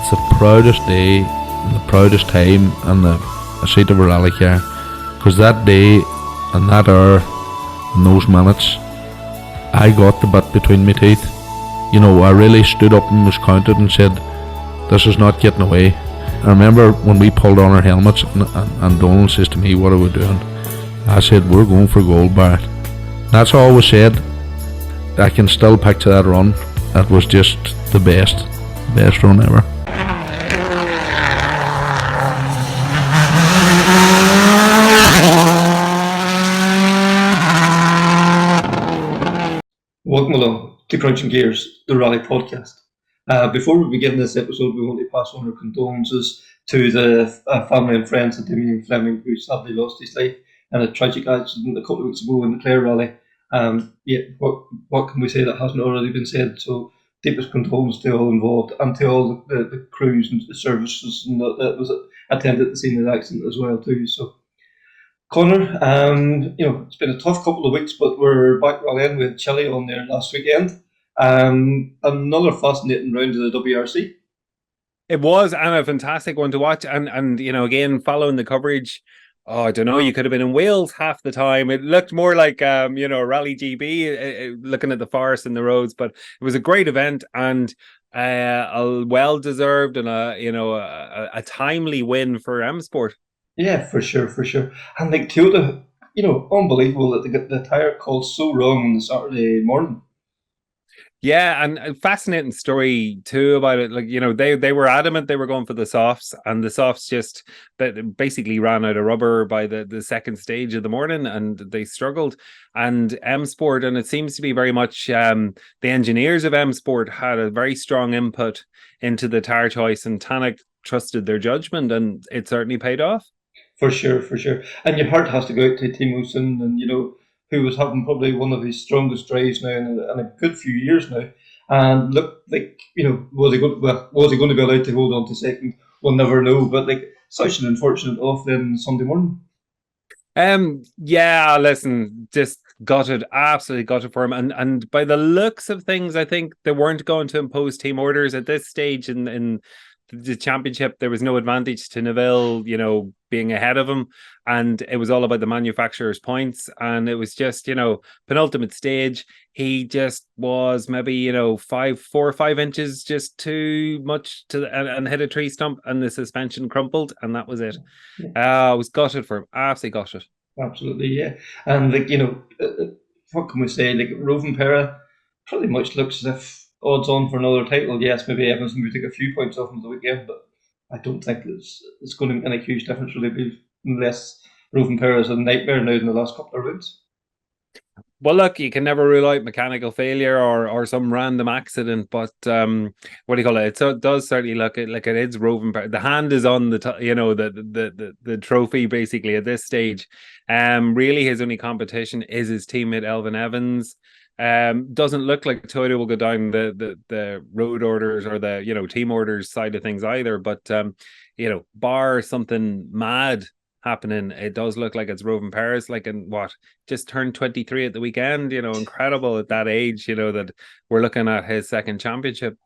it's the proudest day and the proudest time in the seat of a rally car, because that day and that hour and those minutes, I got the bit between my teeth. You know, I really stood up and was counted and said, this is not getting away. I remember when we pulled on our helmets and Donald says to me, what are we doing? I said, we're going for gold, Barrett. That's all was said. I can still picture that run. That was just the best run ever. Welcome along to Krunching Gears, the Rally podcast. Before we begin this episode, we want to pass on our condolences to the family and friends of Damien Fleming, who sadly lost his life in a tragic accident a couple of weeks ago in the Clare Rally. What can we say that hasn't already been said? So deepest condolences to all involved and to all the crews and the services and that was attended at the scene of the accident as well too. So Connor, it's been a tough couple of weeks, but we're back rallying with Chilie on there last weekend. Another fascinating round of the WRC. It was, and a fantastic one to watch. And again, following the coverage, I don't know, you could have been in Wales half the time. It looked more like, Rally GB, looking at the forest and the roads. But it was a great event and a well-deserved and a timely win for M Sport. Yeah, for sure. And like Toyota, unbelievable that they got the tyre called so wrong on the Saturday morning. Yeah, and a fascinating story too about it. Like, they were adamant they were going for the softs, and the softs just basically ran out of rubber by the second stage of the morning, and they struggled. And M Sport, and it seems to be very much the engineers of M Sport had a very strong input into the tyre choice, and Tanak trusted their judgment, and it certainly paid off. For sure. And your heart has to go out to Timuson, and who was having probably one of his strongest drives now in a good few years now. And look, like, was he going to be allowed to hold on to second? We'll never know. But like, such an unfortunate off then Sunday morning. Yeah, listen, just absolutely gutted for him. And by the looks of things, I think they weren't going to impose team orders at this stage in the championship. There was no advantage to Neville, being ahead of him, and it was all about the manufacturer's points. And it was just, penultimate stage. He just was maybe 4 or 5 inches just too much and hit a tree stump, and the suspension crumpled, and that was it. I was gutted for him, absolutely gutted. Absolutely, yeah. And like what can we say? Like Rovanperä pretty much looks as if odds on for another title. Yes, maybe Evans will take a few points off him the weekend, but I don't think it's going to make any huge difference really, unless Rovanperä is a nightmare now in the last couple of rounds. Well, look, you can never rule out mechanical failure or some random accident, but what do you call it? It does certainly look like it is Rovanperä. The hand is on the trophy basically at this stage. Really, his only competition is his teammate Elfyn Evans. Doesn't look like Toyota will go down the road orders or the team orders side of things either. But bar something mad happening, it does look like it's Rovanperä, like just turned 23 at the weekend. Incredible at that age. That we're looking at his second championship.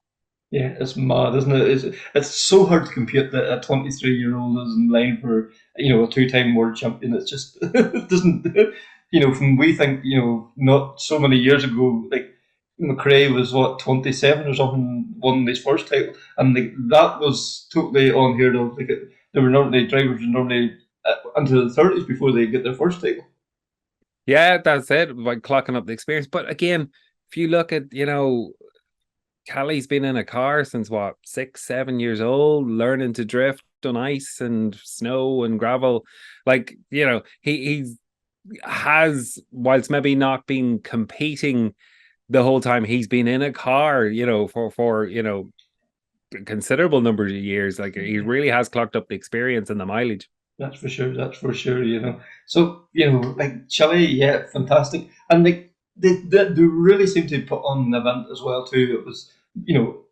Yeah, it's mad, isn't it? It's so hard to compute that a 23-year-old is in line for a 2-time world champion. It's just it doesn't. From we think, not so many years ago, like McRae was 27 or something, won his first title, and that was totally unheard of. Like there were drivers normally into the 30s before they get their first title. Yeah, that's it. Like clocking up the experience, but again, if you look at Callie's been in a car since 6-7 years old, learning to drift on ice and snow and gravel. Like he has, whilst maybe not been competing the whole time, he's been in a car, for considerable number of years. Like he really has clocked up the experience and the mileage. That's for sure. So like Chilie, yeah, fantastic, and like they really seem to put on an event as well too. It was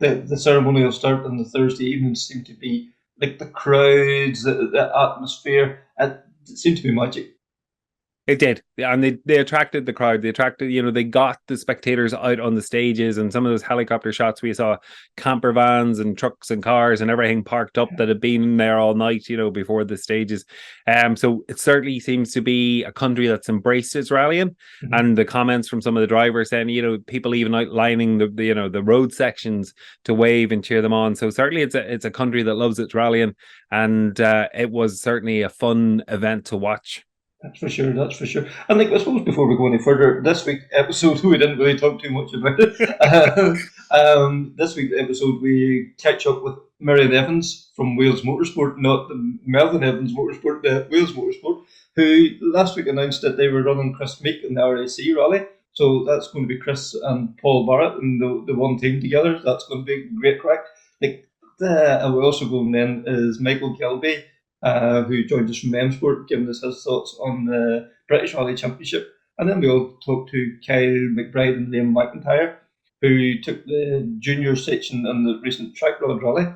the ceremonial start on the Thursday evening seemed to be like the crowds, the atmosphere. It seemed to be magic. It did, and they attracted the crowd. They attracted, they got the spectators out on the stages, and some of those helicopter shots we saw, camper vans and trucks and cars and everything parked up that had been there all night, before the stages. So it certainly seems to be a country that's embraced its rallying, and the comments from some of the drivers saying, people even outlining the road sections to wave and cheer them on. So certainly it's a country that loves its rallying, and it was certainly a fun event to watch. That's for sure. That's for sure. And I suppose before we go any further, this week's episode we didn't really talk too much about it. This week's episode we catch up with Meirion Evans from Wales Motorsport, not the Melvin Evans Motorsport, the Wales Motorsport, who last week announced that they were running Chris Meeke in the RAC Rally. So that's going to be Chris and Paul Barrett and the one team together. That's going to be great crack. We're also going then is Michael Gilbey, who joined us from M-Sport, giving us his thoughts on the British Rally Championship. And then we all talked to Kyle McBride and Liam McIntyre, who took the junior section in the recent Track Rod Rally.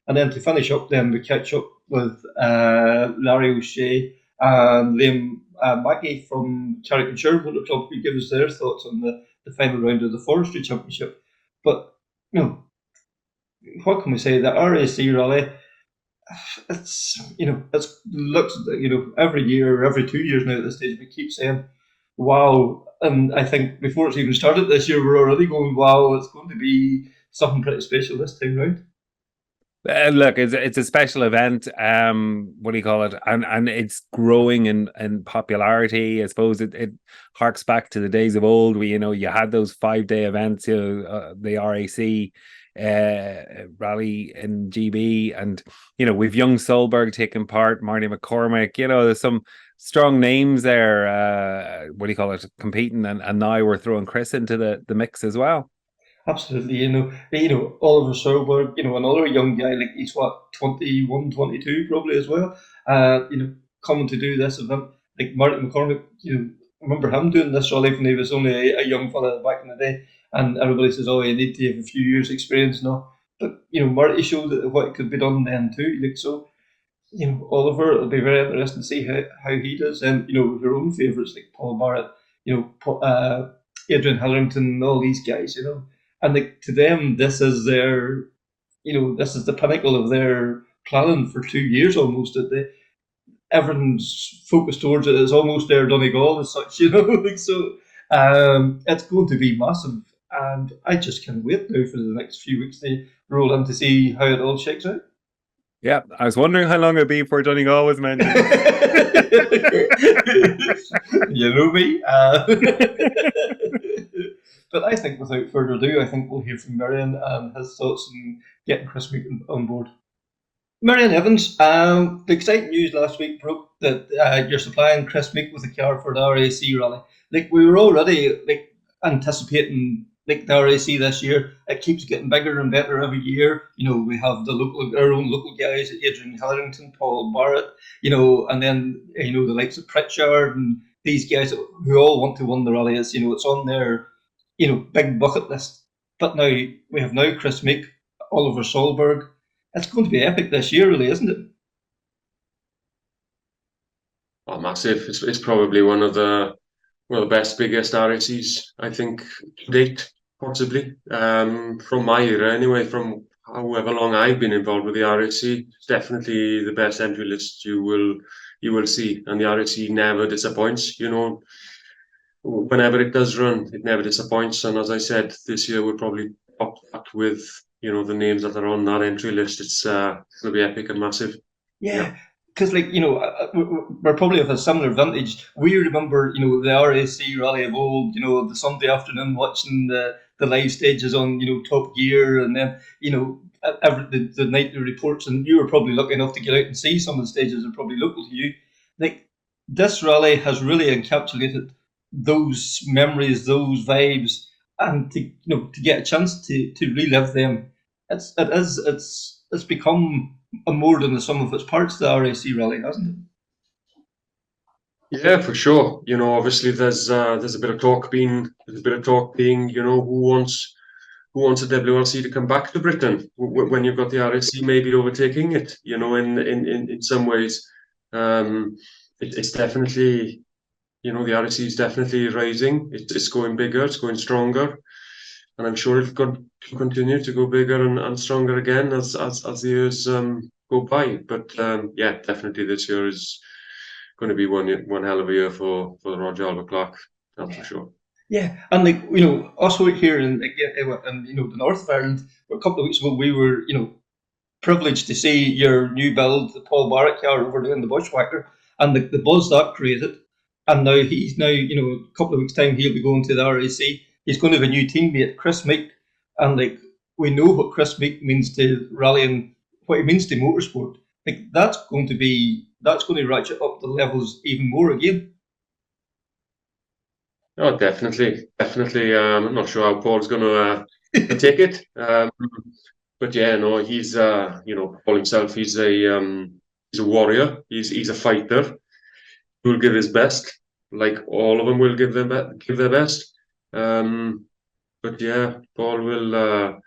And then to finish up, then we catch up with Larry O'Shea and Liam Mackey from Carrick-on-Suir Motor Club, who give us their thoughts on the final round of the Forestry Championship. But, what can we say? The RAC Rally, it's looks every year or every 2 years now at this stage we keep saying wow, and I think before it's even started this year we're already going wow, it's going to be something pretty special this time round. Look, it's a special event. What do you call it? And it's growing in popularity. I suppose it harks back to the days of old. You had those 5-day events, the RAC rally in GB, and we've young Solberg taking part, Marty McCormick. There's some strong names there. What do you call it? Competing, and now we're throwing Chris into the mix as well. Absolutely, Oliver Solberg, another young guy, like he's 21, 22 probably as well. Coming to do this event, like Marty McCormick, remember him doing this rally when he was only a young fella back in the day. And everybody says, "Oh, you need to have a few years' experience now." But Marty showed what could be done then too. Oliver, it'll be very interesting to see how he does. And with your own favourites like Paul Barrett, Adrian Hillerington, all these guys, and to them, this is their, this is the pinnacle of their planning for 2 years almost. That everyone's focused towards it. It's almost their Donegal as such, So it's going to be massive. And I just can't wait now for the next few weeks to roll in to see how it all shakes out. Yeah, I was wondering how long it'd be before Donegal was mentioned. You know me. But I think without further ado, I think we'll hear from Meirion and his thoughts on getting Chris Meeke on board. Meirion Evans, the exciting news last week broke that you're supplying Chris Meeke with a car for the RAC Rally. We were already anticipating the RAC this year. It keeps getting bigger and better every year. We have our own local guys, Adrian Hillerington, Paul Barrett, and then the likes of Pritchard and these guys who all want to win the rally. It's on their big bucket list. But now we have Chris Meeke, Oliver Solberg. It's going to be epic this year, really, isn't it? Oh, massive! It's probably one of the best, biggest RACs I think to date, possibly. From my era, anyway, from however long I've been involved with the RAC, it's definitely the best entry list you will see, and the RAC never disappoints. Whenever it does run, it never disappoints. And as I said, this year we'll probably top that with the names that are on that entry list. It's going to be epic and massive. Yeah. Because, we're probably of a similar vintage. We remember, the RAC Rally of old, the Sunday afternoon watching the live stages on, Top Gear, and then, the nightly reports, and you were probably lucky enough to get out and see some of the stages that are probably local to you. This rally has really encapsulated those memories, those vibes, and to get a chance to relive them. It's become more than the sum of its parts, the RAC Rally, hasn't it? Yeah, for sure. Obviously there's a bit of talk being, who wants a WRC to come back to Britain when you've got the RAC maybe overtaking it. In some ways, it's definitely the RAC is definitely rising. It's going bigger, it's going stronger, and I'm sure it'll continue to go bigger and stronger again as the years go by. But yeah, definitely this year is going to be one hell of a year for the Roger Albert Clark. That's for sure. Yeah, and also here in the north of Ireland, a couple of weeks ago, we were privileged to see your new build, the Paul Barrett car, over doing the Bushwhacker, and the buzz that created. And now a couple of weeks' time, he'll be going to the RAC. He's going to have a new teammate, Chris Meeke, and we know what Chris Meeke means to rallying, what it means to motorsport. That's going to ratchet up the levels even more again. Oh, definitely. I'm not sure how Paul's going to take it, but yeah, no, he's Paul himself. He's a warrior. He's a fighter. He'll give his best, like all of them will give their best. But yeah, Paul will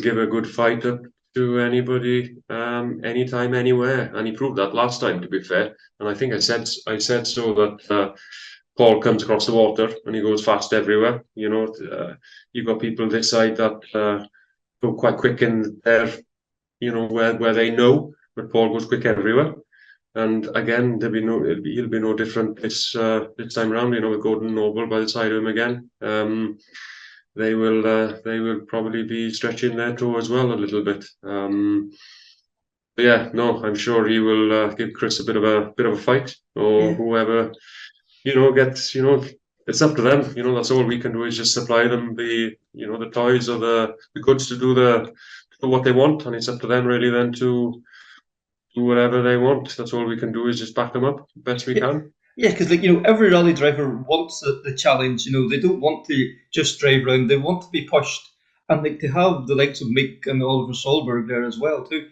give a good fight up to anybody, anytime, anywhere, and he proved that last time. To be fair, and I think I said so that. Paul comes across the water and he goes fast everywhere. You've got people this side that go quite quick in there, where they know, but Paul goes quick everywhere. And again, he'll be no different this time round. With Gordon Noble by the side of him again. They will probably be stretching their toe as well a little bit. But yeah, no, I'm sure he will give Chris a bit of a fight, or whoever. It's up to them. That's all we can do is just supply them the toys or the goods to do what they want, and it's up to them really then to do whatever they want. That's all we can do is just back them up best we can. Yeah, because every rally driver wants the challenge. They don't want to just drive around. They want to be pushed, and to have the likes of Meeke and Oliver Solberg there as well too.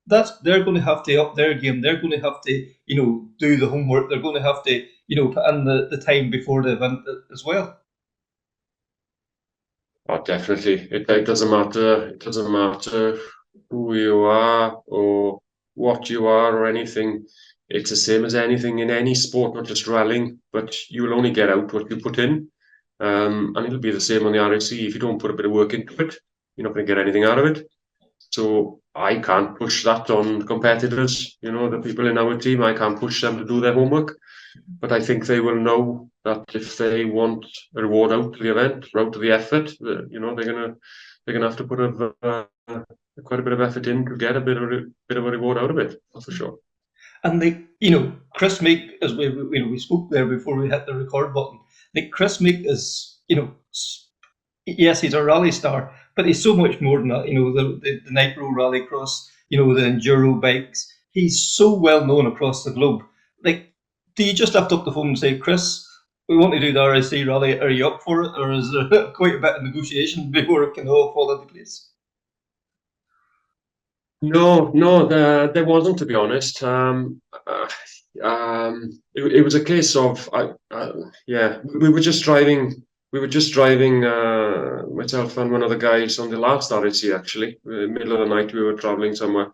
They're going to have to up their game. They're going to have to do the homework. They're going to have to put in the time before the event as well. Oh, definitely. It doesn't matter. It doesn't matter who you are or what you are or anything. It's the same as anything in any sport, not just rallying. But you will only get out what you put in, and it'll be the same on the RAC. If you don't put a bit of work into it, you're not going to get anything out of it. So I can't push that on competitors. The people in our team, I can't push them to do their homework. But I think they will know that if they want a reward out to the event, or out to the effort, they're gonna have to put quite a bit of effort in to get a bit of a reward out of it. That's for sure. And Chris Meeke, as we spoke there before we hit the record button. Chris Meeke is yes, he's a rally star, but he's so much more than that. The Nitro Rallycross, the enduro bikes. He's so well known across the globe. Do you just have to up the phone and say, Chris, we want to do the RAC Rally, are you up for it? Or is there quite a bit of negotiation before it can all fall into place? No, there wasn't, to be honest. It was a case of, we were just driving. Myself and one of the guys on the last RAC, actually. In the middle of the night, we were traveling somewhere,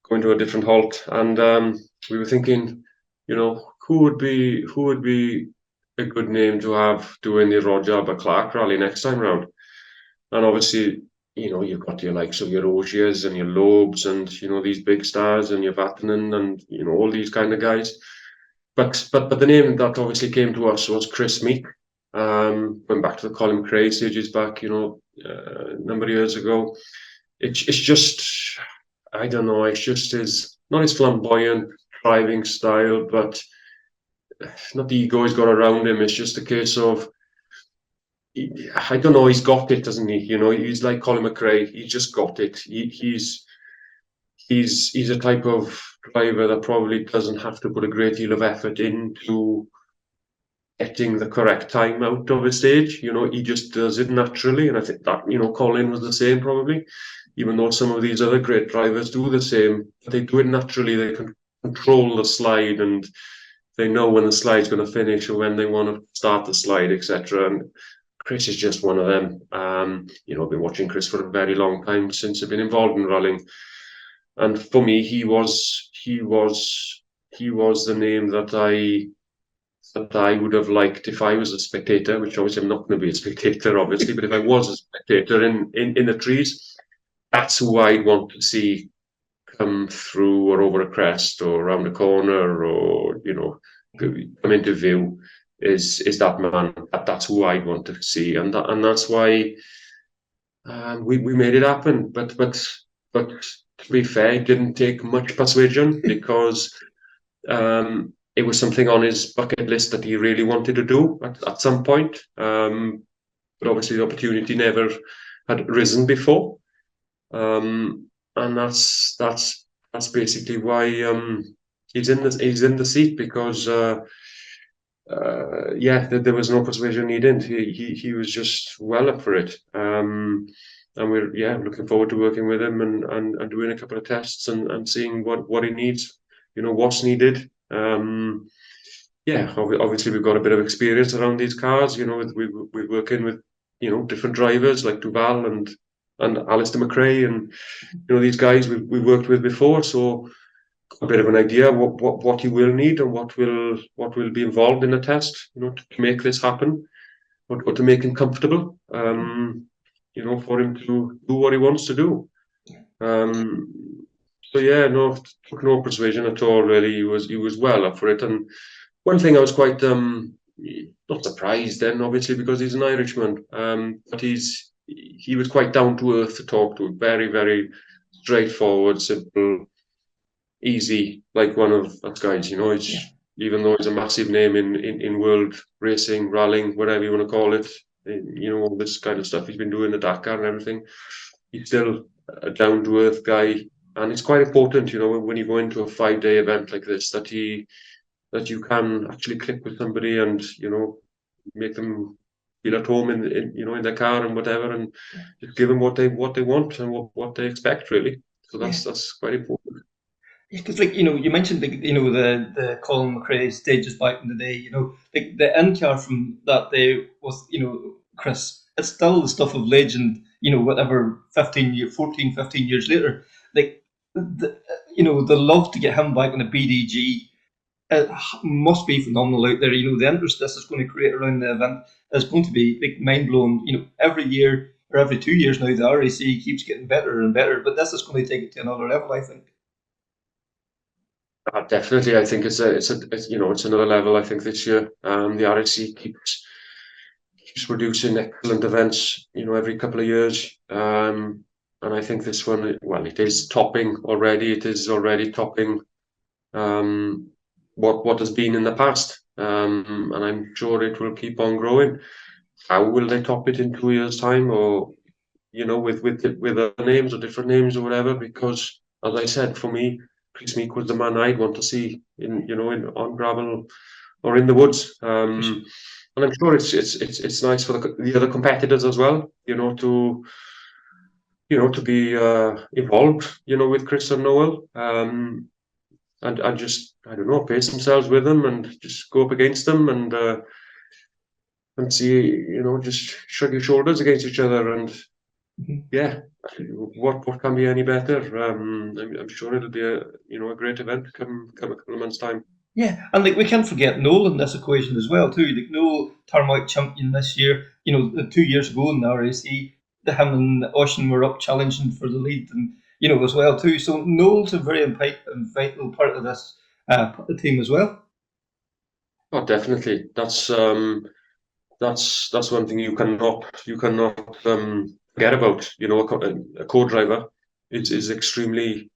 going to a different halt, and we were thinking, who would be a good name to have doing the Roger Albert Clark Rally next time round? And obviously, you've got your likes of your Ogiers and your Lobes and these big stars and your Vatanen and all these kind of guys. But the name that obviously came to us was Chris Meeke. Going back to the Colin Craig stages back, a number of years ago. It's just, I don't know. It's just not his flamboyant driving style, but not the ego he's got around him. It's just a case of, I don't know, he's got it, doesn't he? He's like Colin McRae. He's just got it. He's a type of driver that probably doesn't have to put a great deal of effort into getting the correct time out of a stage. He just does it naturally. And I think that, Colin was the same probably, even though some of these other great drivers do the same. But they do it naturally. They can control the slide and they know when the slide's going to finish or when they want to start the slide, etc. And Chris is just one of them. I've been watching Chris for a very long time since I've been involved in rallying. And for me, he was the name that that I would have liked if I was a spectator, which obviously I'm not going to be a spectator, obviously, but if I was a spectator in the trees, that's who I'd want to see come through or over a crest or around a corner or, come into view is that man. That's who I'd want to see. And that's why we made it happen. But to be fair, it didn't take much persuasion because it was something on his bucket list that he really wanted to do at some point. But obviously the opportunity never had risen before. And that's basically why he's in the seat, because there was no persuasion needed. He was just well up for it. And we're looking forward to working with him and doing a couple of tests and seeing what he needs, what's needed. Obviously we've got a bit of experience around these cars. We're working with different drivers like Duval and Alistair McRae, and these guys we've worked with before, so a bit of an idea what you will need and what will be involved in a test, to make this happen, or to make him comfortable, for him to do what he wants to do. Took no persuasion at all, really. He was well up for it. And one thing I was quite not surprised then, obviously, because he's an Irishman, but he was quite down to earth to talk to, very, very straightforward, simple, easy, like one of us guys. Even though he's a massive name in world racing, rallying, whatever you want to call it, all this kind of stuff he's been doing, the Dakar and everything, he's still a down to earth guy. And it's quite important, when you go into a 5-day event like this, that you can actually click with somebody and make them feel at home in their car and whatever, and just give them what they want and what they expect, really. So that's quite important. Because, you mentioned the Colin McRae stages back in the day. The end car from that day was Chris. It's still the stuff of legend. Whatever 15 years later, the love to get him back in a BDG. It must be phenomenal out there. The interest this is going to create around the event is going to be mind blowing. Every year or every 2 years now, the RAC keeps getting better and better, but this is going to take it to another level, I think. Definitely, I think it's another level. I think this year, the RAC keeps producing excellent events, every couple of years. And I think this one, it is topping already. It is already topping what has been in the past, and I'm sure it will keep on growing. How will they top it in 2 years' time, or with other names or different names or whatever? Because, as I said, for me, Chris Meeke was the man I'd want to see on gravel or in the woods. And I'm sure it's nice for the other competitors as well, to be involved, with Chris and Noel. And just, I don't know, pace themselves with them and just go up against them and see, just shrug your shoulders against each other. And what can be any better? I'm sure it'll be a great event come a couple of months' time. Yeah, and we can't forget Noel in this equation as well too. Noel, Tarmac champion this year. 2 years ago in the RAC, him and Ocean were up challenging for the lead, and as well too. So Noel's a very vital part of this team as well. Oh, definitely. That's one thing you cannot forget about. A co-driver is extremely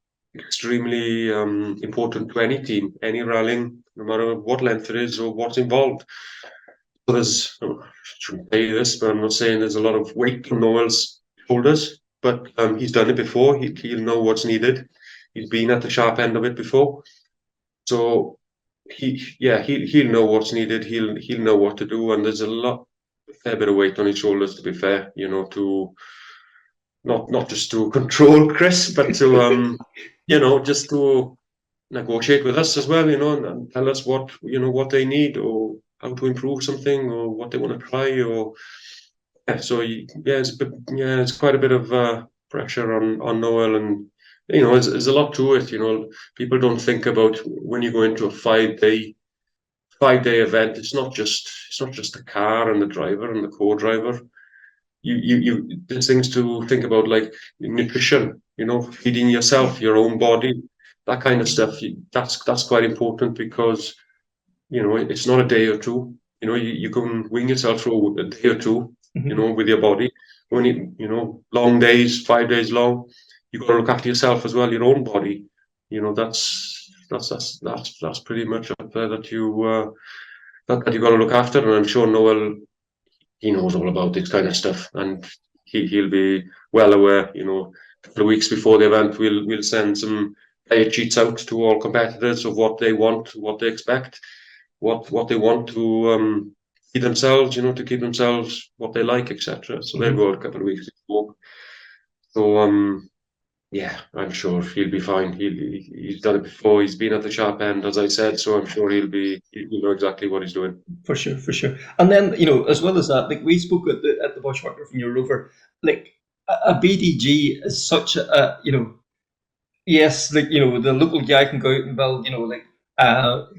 important to any team, any rallying, no matter what length it is or what's involved. So I shouldn't say this, but I'm not saying there's a lot of weight on Noel's shoulders, but he's done it before. He'll know what's needed. He's been at the sharp end of it before, so he'll know what's needed. He'll know what to do, and there's a fair bit of weight on his shoulders, to be fair. To not just to control Chris, but to just to negotiate with us as well, and tell us what they need, or how to improve something, or what they want to try, or it's quite a bit of pressure on Noel, and there's a lot to it. People don't think about when you go into a 5-day 5-day event. It's not just the car and the driver and the co-driver. There's things to think about, like nutrition, feeding yourself, your own body, that kind of stuff. That's quite important, because it's not a day or two. You can wing yourself through a day or two, with your body. When long days, 5 days long, you've got to look after yourself as well, your own body. That's pretty much up there that you got to look after. And I'm sure Noel, he knows all about this kind of stuff, and he'll be well aware. A couple of weeks before the event, we'll send some diet sheets out to all competitors of what they want, what they expect, what they want to feed themselves, to keep themselves what they like, etc. So they'll go out a couple of weeks before. So yeah, I'm sure he'll be fine. He's done it before. He's been at the sharp end, as I said, so I'm sure he'll know exactly what he's doing. For sure. And then, as well as that, like we spoke at the Bushwhacker from your Rover, like a BDG is such a yes, like the local guy can go out and build, like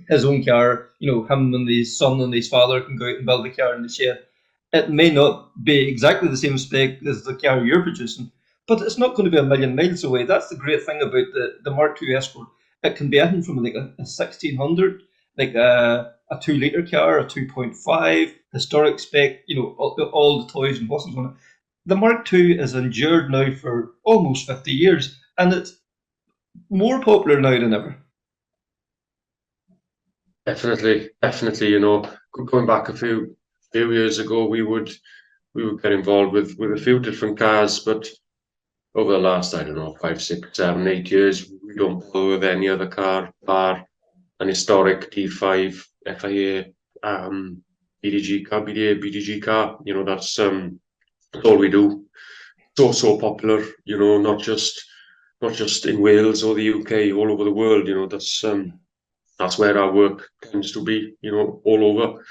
his own car. Him and his son and his father can go out and build a car in the shed. It may not be exactly the same spec as the car you're producing, but it's not going to be a million miles away. That's the great thing about the Mark II Escort. It can be anything from like a 1600, like a 2-litre car, a 2.5, historic spec, all the toys and buses on it. The Mark II is endured now for almost 50 years, and it's more popular now than ever. Definitely. Going back a few years ago, we would get involved with a few different cars, but over the last, 5, 6, 7, 8 years, we don't bother with any other car bar an historic D5 FIA BDG car, BDG car. That's all we do. So popular, not just in Wales or the UK, all over the world. That's where our work tends to be, all over.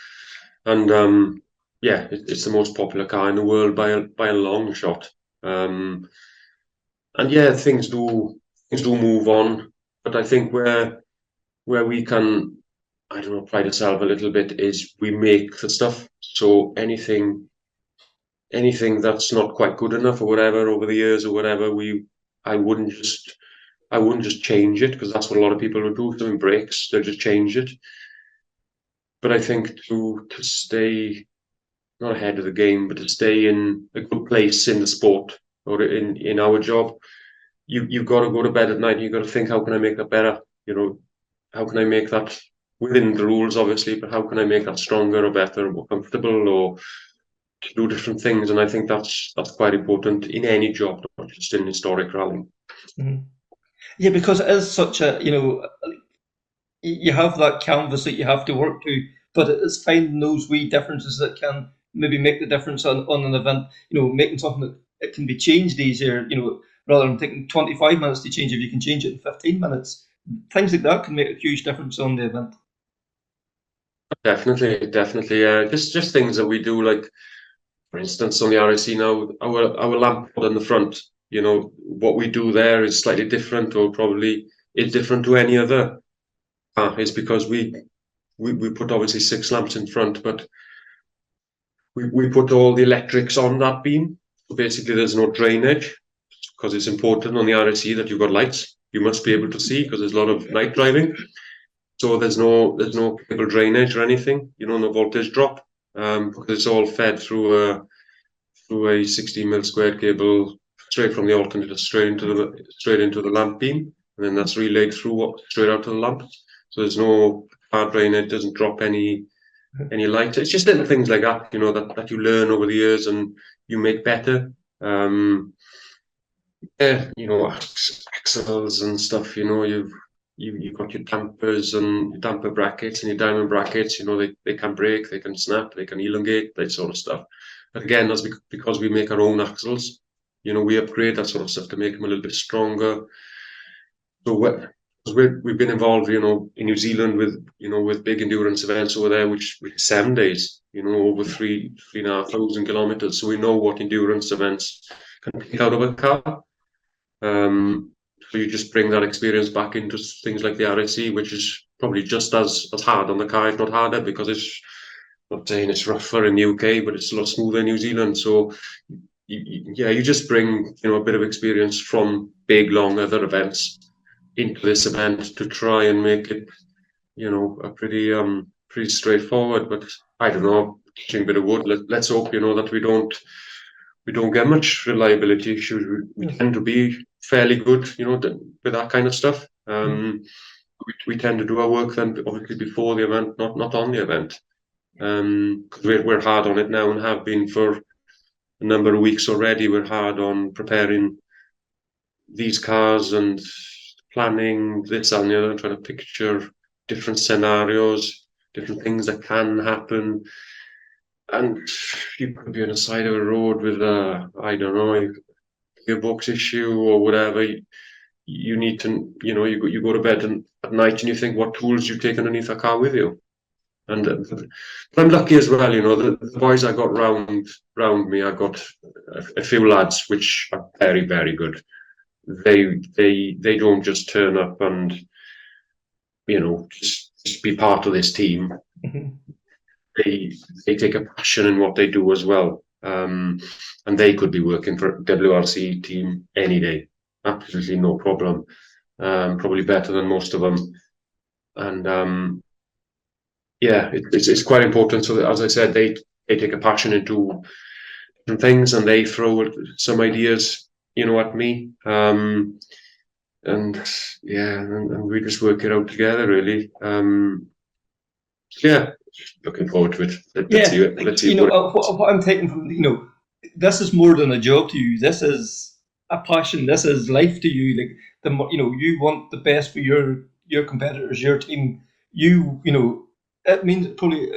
And yeah, it's the most popular car in the world by a long shot. And yeah, things do move on, but I think where we can, pride ourselves a little bit is we make the stuff. So anything that's not quite good enough or whatever over the years or whatever, I wouldn't just change it, because that's what a lot of people would do. Doing brakes, they'll just change it. But I think to stay not ahead of the game, but to stay in a good place in the sport or in our job, you've got to go to bed at night and you've got to think, how can I make that better? How can I make that within the rules, obviously, but how can I make that stronger or better or more comfortable, or to do different things? And I think that's quite important in any job, not just in historic rallying. Mm-hmm. Yeah, because it is such a, you have that canvas that you have to work to, but it's finding those wee differences that can maybe make the difference on an event, making something that it can be changed easier, rather than taking 25 minutes to change, if you can change it in 15 minutes. Things like that can make a huge difference on the event. Definitely. Just things that we do, like, for instance, on the RAC now, our lamp on the front, what we do there is slightly different, or probably is different to any other car, is because we put obviously 6 lamps in front, but we put all the electrics on that beam. So basically there's no drainage, because it's important on the RAC that you've got lights. You must be able to see, because there's a lot of night driving. So there's no cable drainage or anything, no voltage drop, because it's all fed through a 16 mil squared cable straight from the alternator straight into the lamp beam, and then that's relayed through straight out to the lamp. So there's no car drainage, doesn't drop any light. It's just little things like that, that you learn over the years and you make better. Axles and stuff. You've got your dampers and your damper brackets and your diamond brackets. They can break, they can snap, they can elongate, that sort of stuff. But again, that's because we make our own axles. We upgrade that sort of stuff to make them a little bit stronger. So we've been involved, in New Zealand with big endurance events over there, which 7 days, over 3,500 kilometers. So we know what endurance events can take out of a car. So you just bring that experience back into things like the RAC, which is probably just as hard on the car, if not harder, because it's not saying it's rougher in the UK, but it's a lot smoother in New Zealand. So you just bring a bit of experience from big long other events into this event to try and make it a pretty straightforward. But I don't know, teaching a bit of wood. Let's hope that we don't get much reliability issues. We tend to be fairly good with that kind of stuff. We tend to do our work then obviously before the event, not on the event. Because we're hard on it now and have been for a number of weeks already. We're hard on preparing these cars and planning this and the other, trying to picture different scenarios, different things that can happen. And you could be on the side of a road with a gearbox issue or whatever. You need to, you go to bed at night and you think what tools you take underneath a car with you. And I'm lucky as well, the boys I got round me, I got a few lads which are very, very good. They don't just turn up and just be part of this team. They take a passion in what they do as well, and they could be working for a WRC team any day, absolutely no problem. Probably better than most of them, and it's quite important. So as I said, they take a passion into different things, and they throw some ideas, at me. And we just work it out together, really. Looking forward to it. Let's see. What I'm taking from this is more than a job to you. This is a passion. This is life to you. Like you want the best for your competitors, your team. It means probably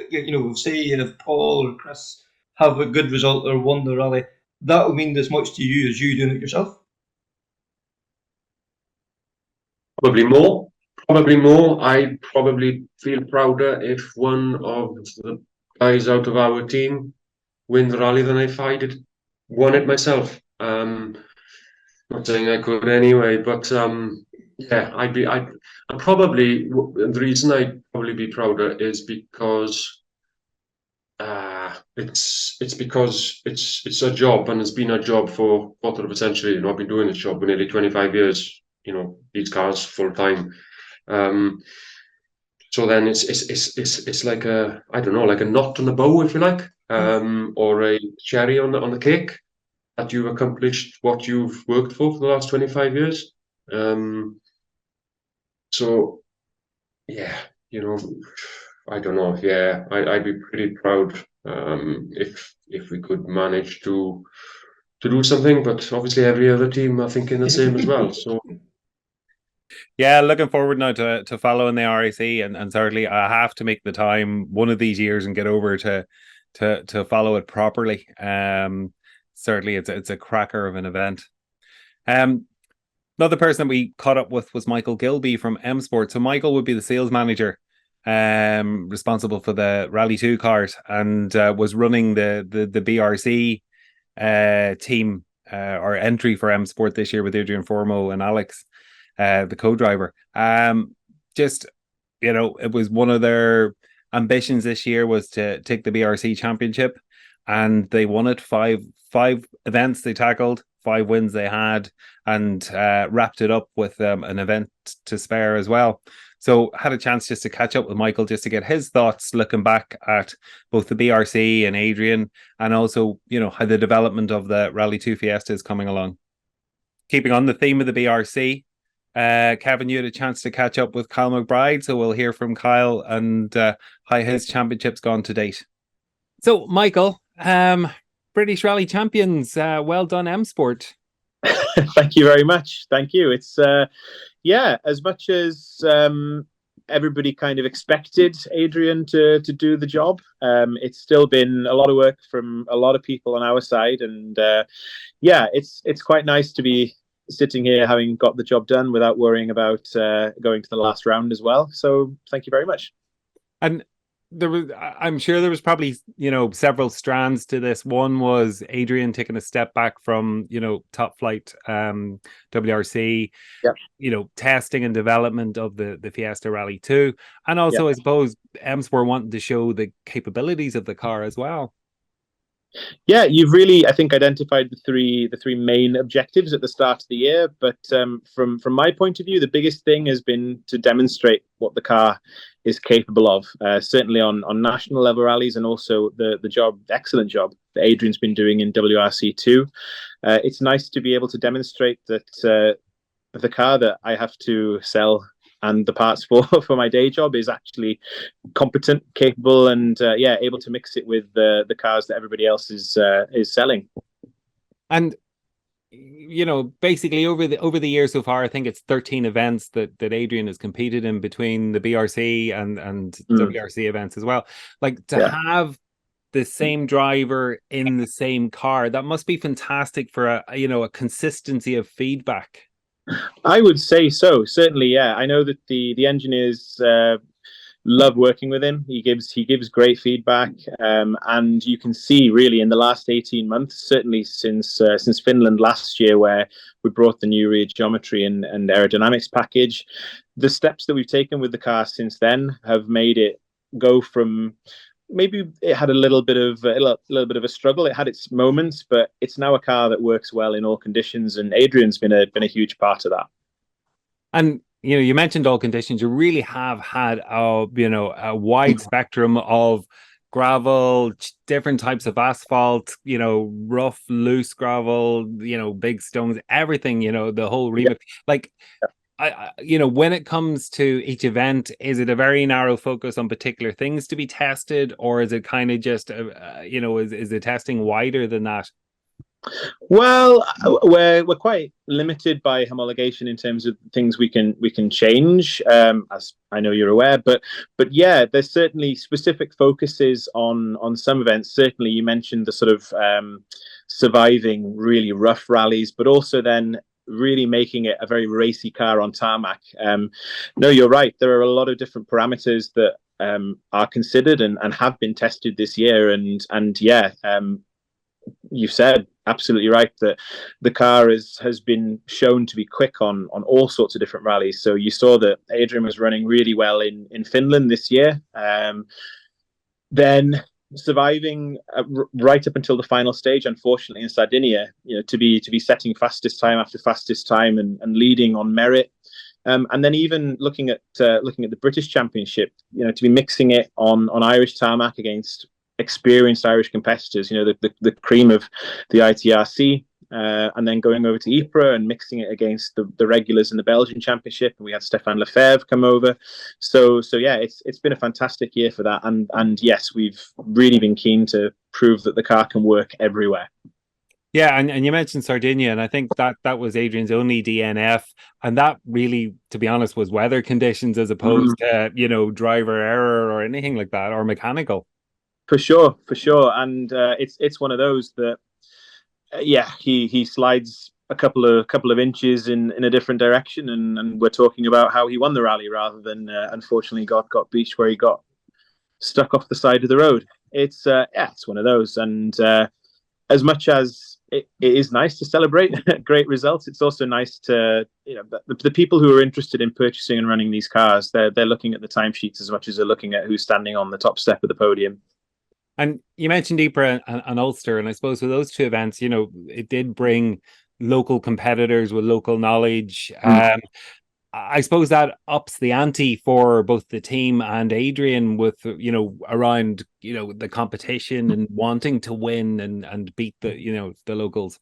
say if Paul or Chris have a good result or won the rally, that will mean as much to you as you doing it yourself. Probably more. I'd probably feel prouder if one of the guys out of our team win the rally than if I did won it myself. Not saying I could anyway, but I'd probably, the reason I'd probably be prouder is because it's because it's a job, and it's been a job for a quarter of a century. I've been doing this job for nearly 25 years. These cars full time. So then it's like a like a knot on the bow, if you like, or a cherry on the cake that you've accomplished what you've worked for the last 25 years. So I don't know. Yeah, I'd be pretty proud if we could manage to do something. But obviously, every other team are thinking the same as well. So. Yeah, looking forward now to following the RAC, and certainly I have to make the time one of these years and get over to follow it properly. Certainly it's a cracker of an event. Another person that we caught up with was Michael Gilbey from M Sport. So Michael would be the sales manager, responsible for the Rally 2 cars, and was running the BRC team or entry for M Sport this year with Adrian Formo and Alex, the co-driver. It was one of their ambitions this year was to take the BRC championship, and they won it. Five events they tackled, 5 wins they had, and wrapped it up with an event to spare as well. So had a chance just to catch up with Michael, just to get his thoughts looking back at both the BRC and Adrian, and also how the development of the Rally 2 Fiesta is coming along. Keeping on the theme of the BRC, Kevin, you had a chance to catch up with Kyle McBride, so we'll hear from Kyle and how his championship's gone to date. So, Michael, British Rally champions, well done, M Sport. Thank you very much. Thank you. It's as much as everybody kind of expected Adrian to do the job. It's still been a lot of work from a lot of people on our side, and it's quite nice to be sitting here having got the job done without worrying about going to the last round as well. So thank you very much. And I'm sure there was probably, several strands to this. One was Adrian taking a step back from, top flight WRC, testing and development of the Fiesta Rally 2. And also, I suppose, EMS were wanting to show the capabilities of the car as well. Yeah, you've really, I think, identified the three main objectives at the start of the year. But from my point of view, the biggest thing has been to demonstrate what the car is capable of. Certainly on national level rallies, and also the excellent job that Adrian's been doing in WRC2. It's nice to be able to demonstrate that the car that I have to sell and the parts for my day job is actually competent, capable, and able to mix it with the cars that everybody else is selling. And basically over the year so far, I think it's 13 events that Adrian has competed in between the BRC and WRC events as well. Like, to have the same driver in the same car, that must be fantastic for a consistency of feedback. I would say so. Certainly, yeah. I know that the engineers love working with him. He gives great feedback, and you can see really in the last 18 months, certainly since Finland last year, where we brought the new rear geometry and aerodynamics package, the steps that we've taken with the car since then have made it go from, maybe it had a little bit of a struggle. It had its moments, but it's now a car that works well in all conditions, and Adrian's been a huge part of that. And you mentioned all conditions. You really have had a wide spectrum of gravel, different types of asphalt, rough, loose gravel, big stones, everything. The whole remit. When it comes to each event, is it a very narrow focus on particular things to be tested, or is it kind of just, is the testing wider than that? Well, we're quite limited by homologation in terms of things we can change, as I know you're aware. But yeah, there's certainly specific focuses on some events. Certainly, you mentioned the sort of surviving really rough rallies, but also then really making it a very racy car on tarmac. No, you're right. There are a lot of different parameters that are considered and have been tested this year. And you've said absolutely right that the car has been shown to be quick on all sorts of different rallies. So you saw that Adrian was running really well in Finland this year. Then surviving right up until the final stage, unfortunately in Sardinia, to be setting fastest time after fastest time and leading on merit. And then even looking at the British Championship, to be mixing it on Irish tarmac against experienced Irish competitors, the cream of the ITRC, and then going over to Ypres and mixing it against the regulars in the Belgian Championship. And we had Stéphane Lefebvre come over. So yeah, it's been a fantastic year for that. And yes, we've really been keen to prove that the car can work everywhere. Yeah, and you mentioned Sardinia, and I think that was Adrian's only DNF, and that really, to be honest, was weather conditions as opposed to driver error or anything like that, or mechanical. For sure, and it's one of those that, he slides a couple of inches in a different direction, and we're talking about how he won the rally rather than unfortunately got beached where he got stuck off the side of the road. It's one of those, and as much as it is nice to celebrate great results, it's also nice to the people who are interested in purchasing and running these cars, they're looking at the timesheets as much as they're looking at who's standing on the top step of the podium. And you mentioned Ypres and Ulster, and I suppose with those two events, it did bring local competitors with local knowledge. I suppose that ups the ante for both the team and Adrian with, around, the competition and wanting to win and beat the locals.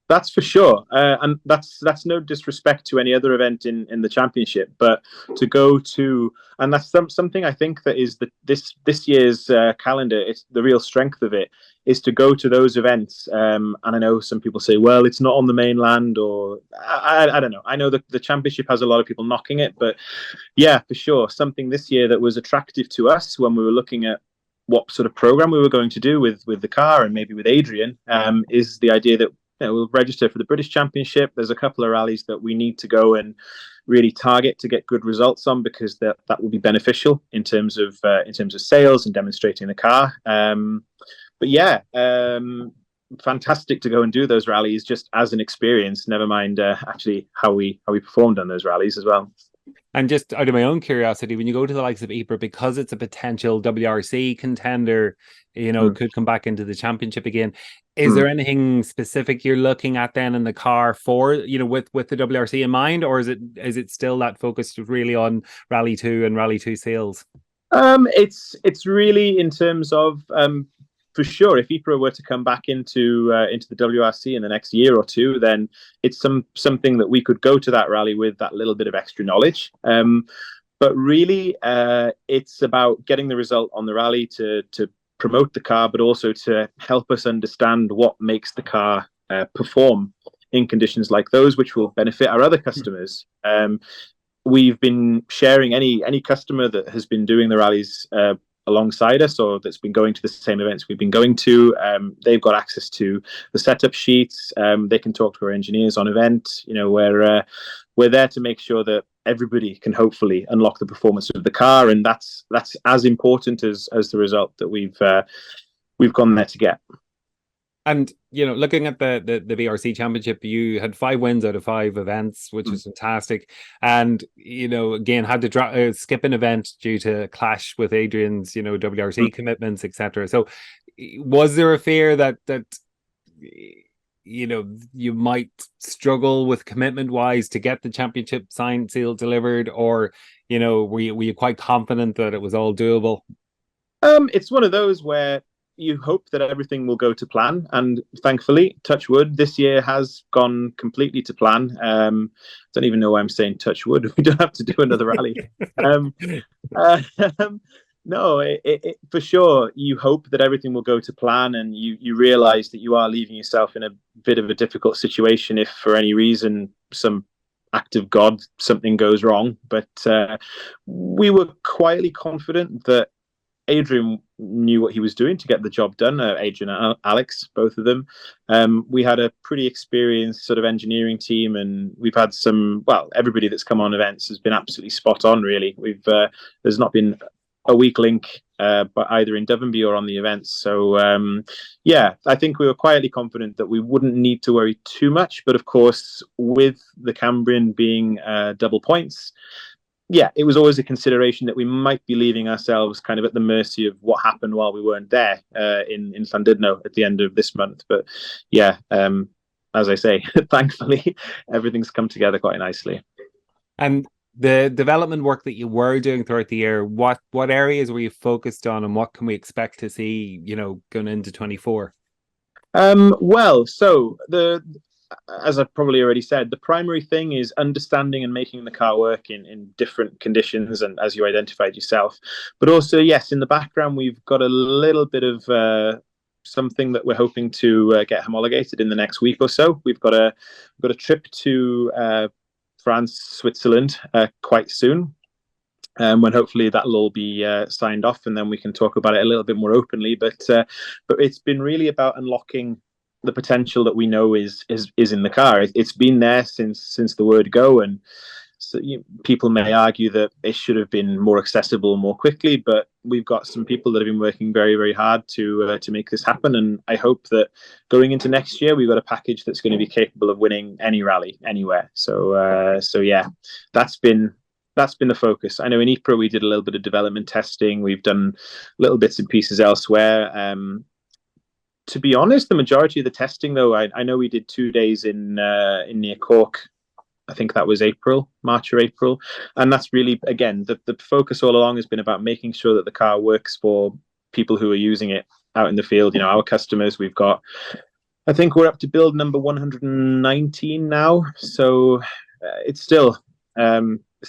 That's for sure, and that's no disrespect to any other event in the championship, but to go to, and that's something I think that is this year's calendar. It's the real strength of it is to go to those events. And I know some people say, well, it's not on the mainland, or I don't know. I know that the championship has a lot of people knocking it, but yeah, for sure, something this year that was attractive to us when we were looking at what sort of program we were going to do with the car and maybe with Adrian, is the idea that we'll register for the British Championship. There's a couple of rallies that we need to go and really target to get good results on, because that will be beneficial in terms of sales and demonstrating the car. But yeah, fantastic to go and do those rallies just as an experience. Never mind actually how we performed on those rallies as well. And just out of my own curiosity, when you go to the likes of Ypres, because it's a potential WRC contender, could come back into the championship again. Is there anything specific you're looking at then in the car for, with the WRC in mind, or is it still that focused really on Rally 2 and Rally 2 sales? It's really in terms of for sure, if Ypres were to come back into the WRC in the next year or two, then it's something that we could go to that rally with that little bit of extra knowledge. But really, it's about getting the result on the rally to promote the car, but also to help us understand what makes the car perform in conditions like those, which will benefit our other customers. We've been sharing any customer that has been doing the rallies alongside us, or that's been going to the same events we've been going to. They've got access to the setup sheets. They can talk to our engineers on event. We're there to make sure that everybody can hopefully unlock the performance of the car, and that's as important as the result that we've gone there to get. And looking at the WRC Championship, you had 5 wins out of 5 events, which was fantastic. And again, had to skip an event due to clash with Adrian's WRC commitments, etc. So, was there a fear that you might struggle with commitment wise to get the championship signed, sealed, delivered, or were you quite confident that it was all doable? It's one of those where you hope that everything will go to plan, and thankfully, touch wood, this year has gone completely to plan. Don't even know why I'm saying touch wood. We don't have to do another rally. No, for sure, you hope that everything will go to plan, and you realize that you are leaving yourself in a bit of a difficult situation if for any reason, some act of God, something goes wrong. But we were quietly confident that Adrian knew what he was doing to get the job done. Adrian and Alex, both of them. We had a pretty experienced sort of engineering team, and we've had everybody that's come on events has been absolutely spot on, really. There's not been a weak link, but either in Devonby or on the events. So, I think we were quietly confident that we wouldn't need to worry too much. But of course, with the Cambrian being double points, it was always a consideration that we might be leaving ourselves kind of at the mercy of what happened while we weren't there in Llandudno at the end of this month. But as I say, thankfully, everything's come together quite nicely. And the development work that you were doing throughout the year, what areas were you focused on, and what can we expect to see, going into 24? As I've probably already said, the primary thing is understanding and making the car work in different conditions, and as you identified yourself. But also, yes, in the background, we've got a little bit of something that we're hoping to get homologated in the next week or so. We've got a trip to France, Switzerland quite soon, when hopefully that'll all be signed off, and then we can talk about it a little bit more openly. But it's been really about unlocking the potential that we know is in the car. It's been there since the word go, and so people may argue that it should have been more accessible more quickly, but we've got some people that have been working very, very hard to make this happen, and I hope that going into next year we've got a package that's going to be capable of winning any rally anywhere. So that's been the focus. I know in Ypres we did a little bit of development testing. We've done little bits and pieces elsewhere. To be honest, the majority of the testing, though, I know we did 2 days in near Cork. I think that was March or April. And that's really, again, the focus all along has been about making sure that the car works for people who are using it out in the field. Our customers, we've got, I think we're up to build number 119 now. So it's still a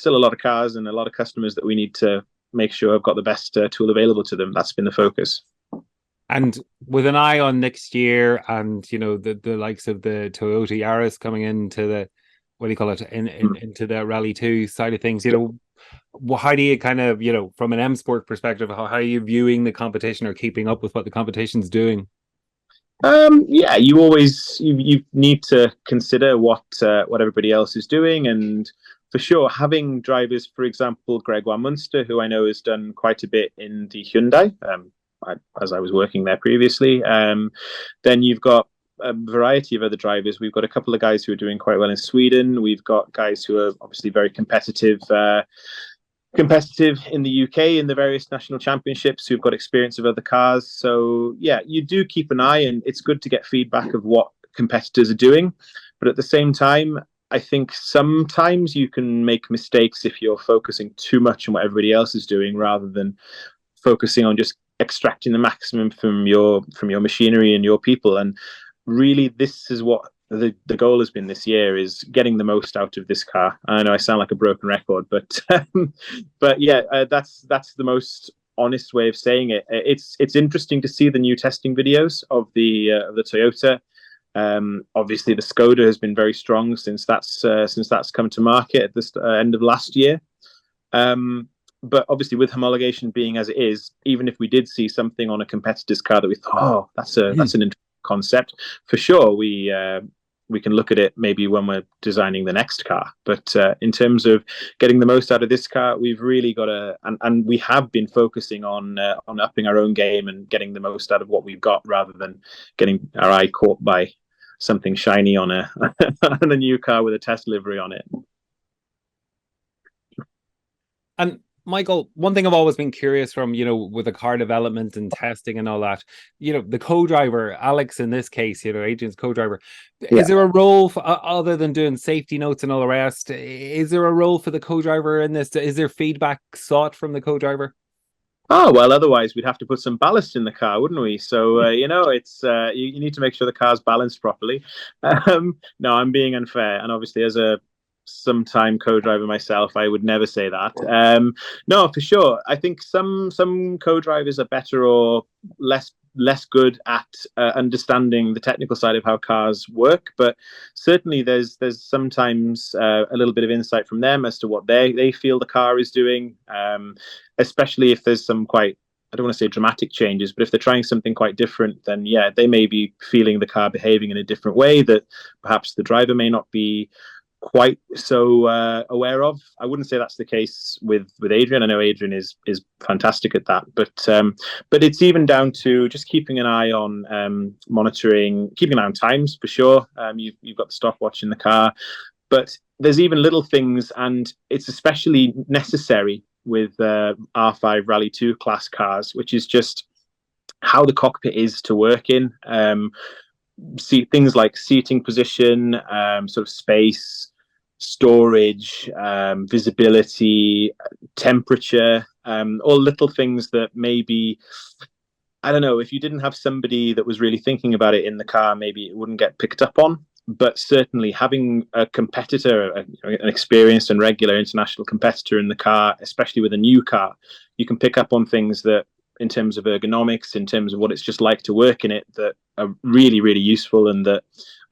lot of cars and a lot of customers that we need to make sure have got the best tool available to them. That's been the focus. And with an eye on next year, and the likes of the Toyota Yaris coming into the into the Rally 2 side of things, how do you kind of from an M Sport perspective, how are you viewing the competition or keeping up with what the competition's doing? Yeah, you need to consider what everybody else is doing, and for sure, having drivers, for example, Gregoire Munster, who I know has done quite a bit in the Hyundai, as I was working there previously. Then you've got a variety of other drivers. We've got a couple of guys who are doing quite well in Sweden. We've got guys who are obviously very competitive in the UK in the various national championships who've got experience of other cars. So yeah, you do keep an eye, and it's good to get feedback of what competitors are doing. But at the same time, I think sometimes you can make mistakes if you're focusing too much on what everybody else is doing rather than focusing on just extracting the maximum from your machinery and your people. And really, this is what the goal has been this year, is getting the most out of this car. I know I sound like a broken record, but but yeah, that's the most honest way of saying it. It's interesting to see the new testing videos of the Toyota. Obviously, the Skoda has been very strong since that's come to market at the end of last year. But obviously, with homologation being as it is, even if we did see something on a competitor's car that we thought, oh, that's an interesting concept, for sure, we can look at it maybe when we're designing the next car. But in terms of getting the most out of this car, we've really got to, and we have been focusing on upping our own game and getting the most out of what we've got, rather than getting our eye caught by something shiny on a on a new car with a test livery on it. And Michael, one thing I've always been curious from, with the car development and testing and all that, the co-driver, Alex in this case, Adrian's co-driver, is there a role for, other than doing safety notes and all the rest, is there a role for the co-driver in this? Is there feedback sought from the co-driver? Oh, well, otherwise we'd have to put some ballast in the car, wouldn't we? So, it's you need to make sure the car's balanced properly. No, I'm being unfair. And obviously, as a sometime co-driver myself, I would never say that. No, for sure. I think some co-drivers are better or less good at understanding the technical side of how cars work, but certainly there's sometimes a little bit of insight from them as to what they feel the car is doing, especially if there's some quite, I don't want to say dramatic changes, but if they're trying something quite different, then yeah, they may be feeling the car behaving in a different way that perhaps the driver may not be quite so aware of. I wouldn't say that's the case with Adrian. I know Adrian is fantastic at that, but it's even down to just keeping an eye on monitoring, keeping an eye on times for sure. You've got the stopwatch in the car, but there's even little things, and it's especially necessary with R5 Rally 2 class cars, which is just how the cockpit is to work in. See things like seating position, sort of space, storage, visibility, temperature, all little things that maybe, I don't know, if you didn't have somebody that was really thinking about it in the car, maybe it wouldn't get picked up on. But certainly having a competitor, an experienced and regular international competitor in the car, especially with a new car, you can pick up on things that, in terms of ergonomics, in terms of what it's just like to work in it, that are really, really useful, and that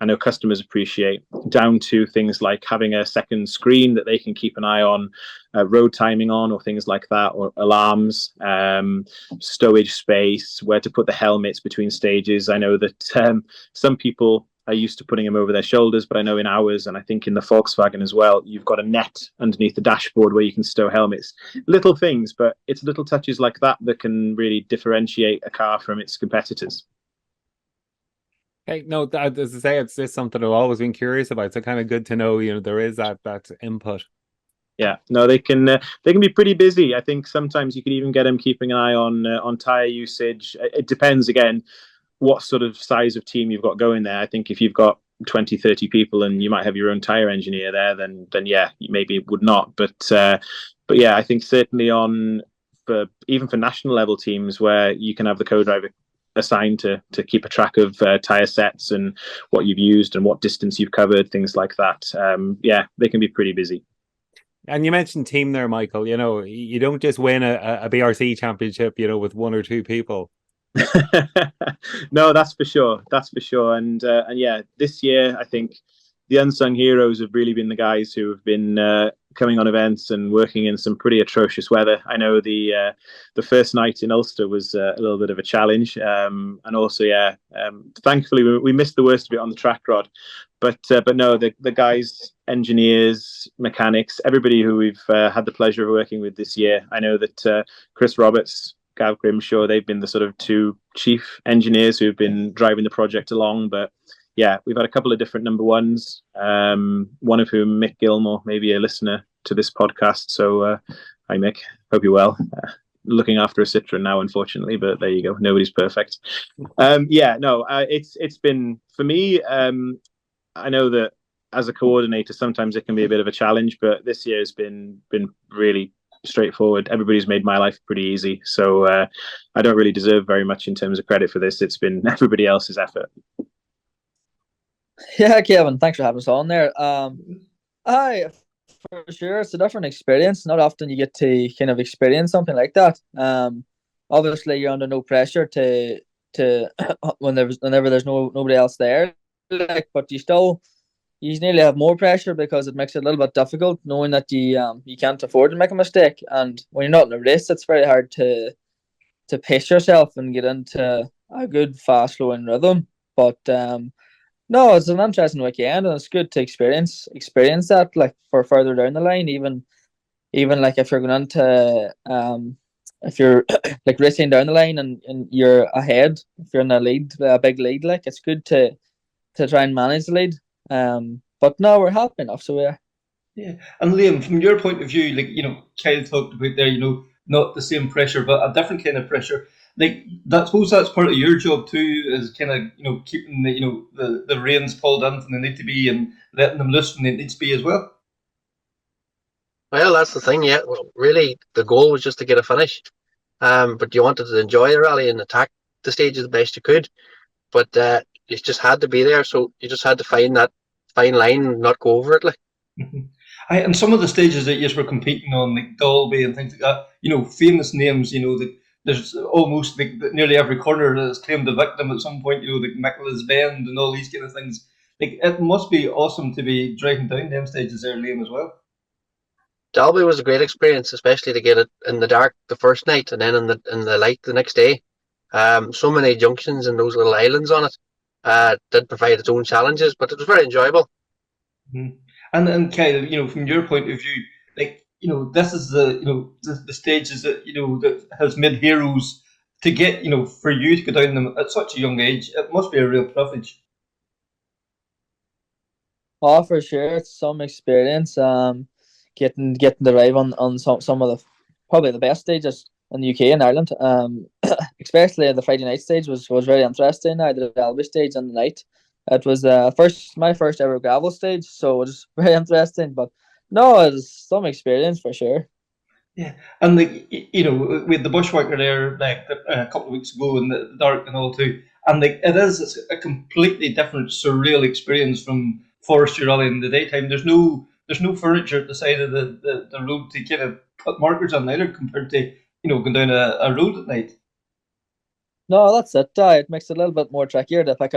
I know customers appreciate, down to things like having a second screen that they can keep an eye on, road timing on, or things like that, or alarms, stowage space, where to put the helmets between stages. I know that some people are used to putting them over their shoulders, but I know in ours, and I think in the Volkswagen as well, you've got a net underneath the dashboard where you can stow helmets. Little things, but it's little touches like that that can really differentiate a car from its competitors. Hey, no, as I say, it's just something I've always been curious about. So kind of good to know, there is that input. Yeah, no, they can be pretty busy. I think sometimes you can even get them keeping an eye on tire usage. It depends, again, what sort of size of team you've got going there. I think if you've got 20, 30 people and you might have your own tire engineer there, then yeah, maybe it would not. But yeah, I think certainly even for national level teams, where you can have the co-driver assigned to keep a track of tire sets and what you've used and what distance you've covered, things like that. Yeah, they can be pretty busy. And you mentioned team there, Michael. You don't just win a BRC championship, with one or two people. No, that's for sure. And yeah, this year I think the unsung heroes have really been the guys who have been coming on events and working in some pretty atrocious weather. I know the first night in Ulster was a little bit of a challenge, and also thankfully we missed the worst of it on the track rod, but no, the guys, engineers, mechanics, everybody who we've had the pleasure of working with this year. I know that Chris Roberts, Gav Grimshaw, they've been the sort of two chief engineers who've been driving the project along, but yeah, we've had a couple of different number ones, one of whom, Mick Gilmore, maybe a listener to this podcast. So, hi, Mick. Hope you're well. Looking after a Citroen now, unfortunately, but there you go. Nobody's perfect. It's been, for me, I know that as a coordinator, sometimes it can be a bit of a challenge, but this year has been really straightforward. Everybody's made my life pretty easy. So I don't really deserve very much in terms of credit for this. It's been everybody else's effort. Yeah, Kevin, thanks for having us on there. Aye, for sure, it's a different experience. Not often you get to kind of experience something like that. Obviously you're under no pressure to whenever there's nobody else there. But you nearly have more pressure because it makes it a little bit difficult knowing that you can't afford to make a mistake. And when you're not in a race, it's very hard to pace yourself and get into a good fast flowing rhythm. But no, it's an interesting weekend, and it's good to experience that, like, for further down the line. Even like if you're going into if you're like racing down the line and you're ahead, if you're in a lead, a big lead, like, it's good to try and manage the lead. But no, we're happy enough, so we're. Yeah, and Liam, from your point of view, like, Kyle talked about there, not the same pressure, but a different kind of pressure. Like, I suppose that's part of your job too, is kind of keeping the reins pulled in when they need to be and letting them loose when they need to be as well. Well, that's the thing. Yeah, well, really, the goal was just to get a finish. But you wanted to enjoy the rally and attack the stages the best you could. But you just had to be there, so you just had to find that fine line and not go over it. Like. And some of the stages that you were competing on, like Gilbey and things like that, famous names, there's almost like nearly every corner that's claimed a victim at some point, like Michael's Bend and all these kind of things. Like, it must be awesome to be driving down them stages there, Liam, as well. Gilbey was a great experience, especially to get it in the dark the first night and then in the light the next day. So many junctions and those little islands on it did provide its own challenges, but it was very enjoyable. Mm-hmm. And Kyle, from your point of view, like, this is the stages that that has made heroes. To get for you to go down them at such a young age, it must be a real privilege. Oh, for sure, it's some experience. Getting to drive on some of the probably the best stages in the UK and Ireland. Especially the Friday night stage was very interesting. I did the Gilbey stage on the night. It was my first ever gravel stage, so it was very interesting. But no, it was some experience for sure. Yeah, and with the bushwhacker there, like a couple of weeks ago in the dark and all too, and it's a completely different, surreal experience from Forestry Rally in the daytime. There's no furniture at the side of the road to kind of put markers on either, compared to going down a road at night. No, that's it. It makes it a little bit more trickier to pick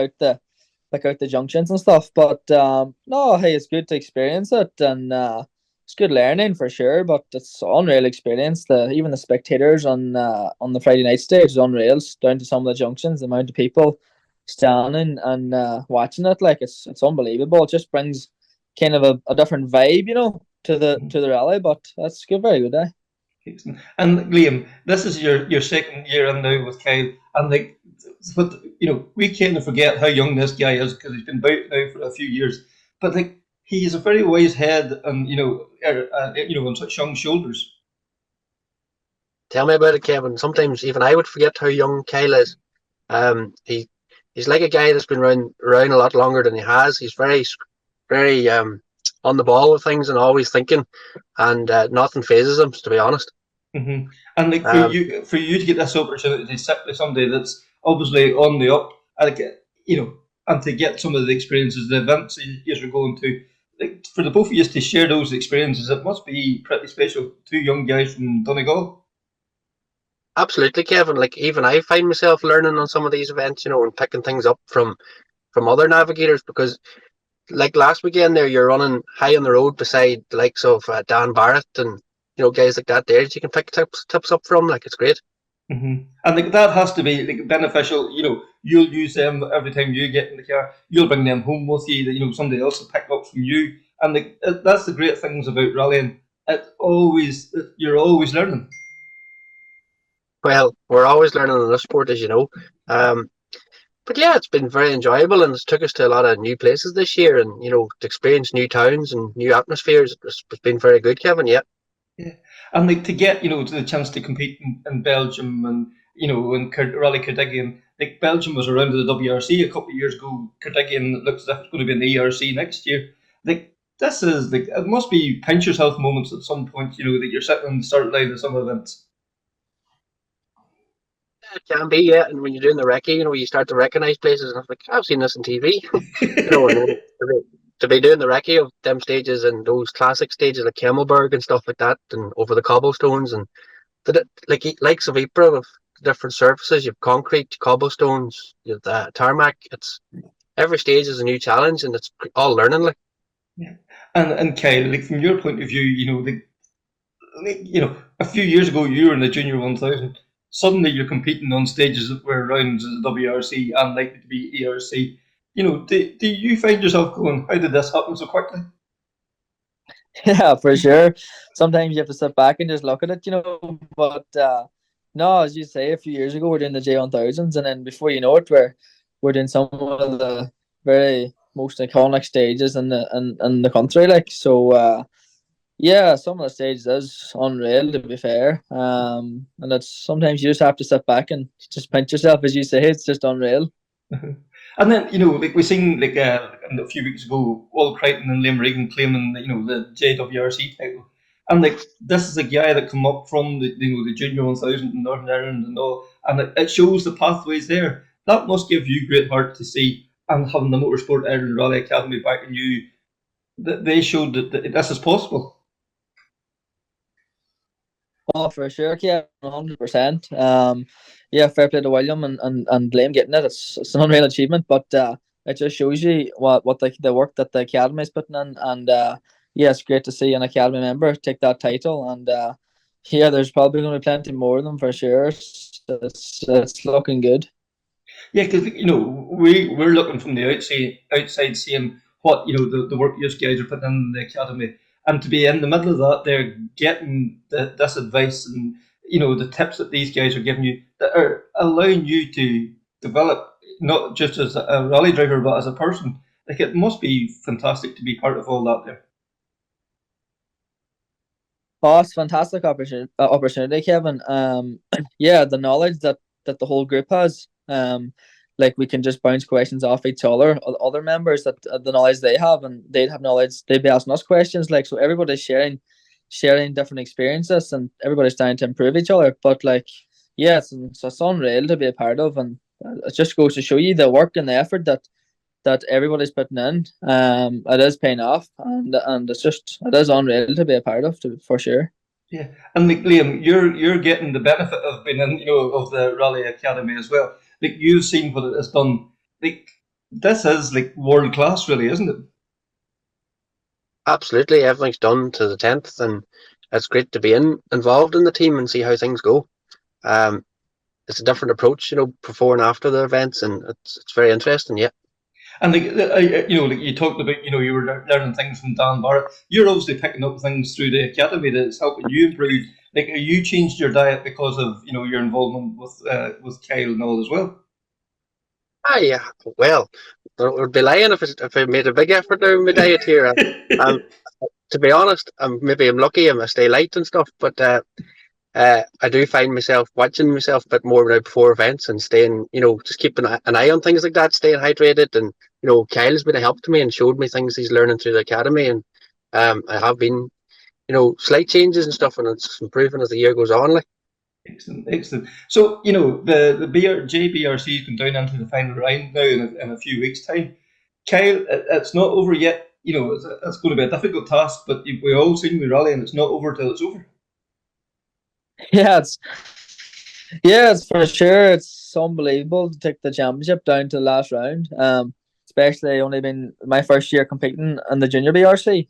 out the junctions and stuff. But no, hey, it's good to experience it, and it's good learning for sure. But it's unreal experience. Even the spectators on the Friday night stage is unreal. Down to some of the junctions, the amount of people standing and watching it, like, it's unbelievable. It just brings kind of a different vibe, to the rally. But that's good, very good, eh? And Liam, this is your second year in now with Kyle, and but we can't forget how young this guy is, because he's been about now for a few years. But he has a very wise head, and on such young shoulders. Tell me about it, Kevin. Sometimes even I would forget how young Kyle is. He's like a guy that's been around a lot longer than he has. He's very on the ball with things and always thinking, and nothing phases him, to be honest. Mm-hmm. And for you to get this opportunity to sit with somebody that's obviously on the up, and to get some of the experiences, the events that you're going to, for the both of you to share those experiences, it must be pretty special. Two young guys from Donegal. Absolutely, Kevin. Like, even I find myself learning on some of these events, and picking things up from other navigators, because like last weekend there, you're running high on the road beside the likes of Dan Barrett and guys like that there that you can pick tips up from. Like, it's great. And like that has to be like beneficial. You'll use them every time you get in the car. You'll bring them home with you. That somebody else will pick up from you. And like that's the great things about rallying. You're always learning. Well, we're always learning in this sport, as you know. But yeah, it's been very enjoyable, and it's took us to a lot of new places this year, and to experience new towns and new atmospheres. It's been very good, Kevin. Yeah. Yeah, and like to get to the chance to compete in Belgium and in Rally Carrick-on, like Belgium was around the WRC a couple of years ago. Carrick-on looks as if it's going to be in the ERC next year. Like this is like it must be pinch yourself moments at some point. That you're sitting on the start line of some events. It can be, yeah. And when you're doing the recce, you start to recognise places, and I'm like, I've seen this on TV. And then to be doing the recce of them stages and those classic stages like Kemmelberg and stuff like that, and over the cobblestones, and likes of Ypres with different surfaces. You have concrete, cobblestones, you have the tarmac. It's every stage is a new challenge, and it's all learning. Like, yeah, and Kyle, like from your point of view, a few years ago you were in the Junior 1000. Suddenly you're competing on stages that were around the WRC and likely to be ERC. Do you find yourself going, how did this happen so quickly? Yeah, for sure. Sometimes you have to sit back and just look at it, But no, as you say, a few years ago we're doing the J1000s, and then before you know it, we're doing some of the very most iconic stages in the country. Like, so, yeah, some of the stages is unreal, to be fair. And it's sometimes you just have to sit back and just pinch yourself, as you say. It's just unreal. And then like we seen a few weeks ago, Will Crichton and Meirion claiming the JWRC title, and like this is a guy that come up from the Junior 1000 in Northern Ireland and all, and it shows the pathways there. That must give you great heart to see, and having the Motorsport Ireland Rally Academy backing you, that they showed that this is possible. Oh, for sure, yeah, 100%. Yeah, fair play to William and Liam getting it. It's an unreal achievement, but it just shows you what the work that the academy is putting in, and yeah, it's great to see an academy member take that title, and yeah, there's probably going to be plenty more of them for sure. It's looking good. Yeah, because we're looking from the outside seeing what the work you guys are putting in the academy, and to be in the middle of that, they're getting this advice and the tips that these guys are giving you that are allowing you to develop not just as a rally driver but as a person. Like, it must be fantastic to be part of all that there. Oh, it's a fantastic opportunity, Kevin. Yeah, the knowledge that the whole group has. Like, we can just bounce questions off each other members, that the knowledge they have, and they'd have knowledge. They'd be asking us questions. Like, so everybody's sharing different experiences, and everybody's trying to improve each other. But like, yeah, it's unreal to be a part of, and it just goes to show you the work and the effort that everybody's putting in. It is paying off, and it is unreal to be a part of, for sure. Yeah, and like Liam, you're getting the benefit of being in of the Rally Academy as well. Like, you've seen what it has done. Like, this is like world class, really, isn't it? absolutely, everything's done to the 10th, and it's great to be involved in the team and see how things go. It's a different approach, before and after the events, and it's very interesting. Yeah. And like like you talked about, you were learning things from Dan Barrett. You're obviously picking up things through the academy that's helping you improve. Like, have you changed your diet because of your involvement with Kyle and all as well? Yeah. Well, I would be lying if I made a big effort on my diet here. To be honest, I'm lucky. I stay light and stuff, but I do find myself watching myself a bit more now before events and staying, just keeping an eye on things like that, staying hydrated. And Kyle's been a help to me and showed me things he's learning through the academy, and I have been, slight changes and stuff, and it's improving as the year goes on. Like, excellent. So the JBRC has gone down into the final round now in a few weeks' time. Kyle, it's not over yet. It's going to be a difficult task, but we all seen with rally, and it's not over till it's over. Yeah, it's for sure. It's unbelievable to take the championship down to the last round. especially only been my first year competing in the junior BRC.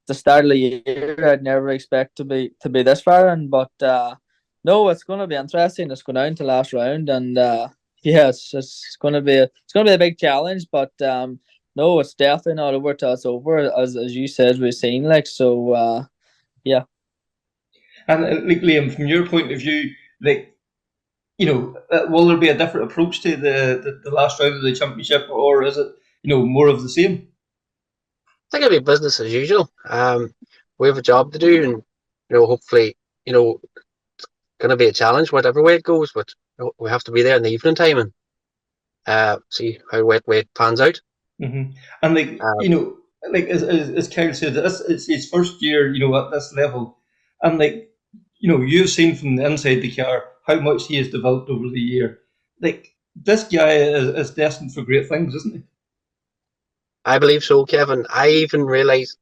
The start of the year, I'd never expect to be this far in, but no, it's going to be interesting. It's going down to last round, and yeah, it's going to be a big challenge, but no, it's definitely not over till it's over, as you said, we've seen like so. Yeah. And like Liam, from your point of view, like, will there be a different approach to the last round of the championship, or is it more of the same? I think it'll be business as usual. We have a job to do, and hopefully, it's going to be a challenge, whatever way it goes. But we have to be there in the evening time and see how it pans out. Mm-hmm. And like as Kyle said, it's his first year, at this level, and you've seen from the inside the car how much he has developed over the year. Like, this guy is destined for great things, isn't he? I believe so, Kevin. I even realised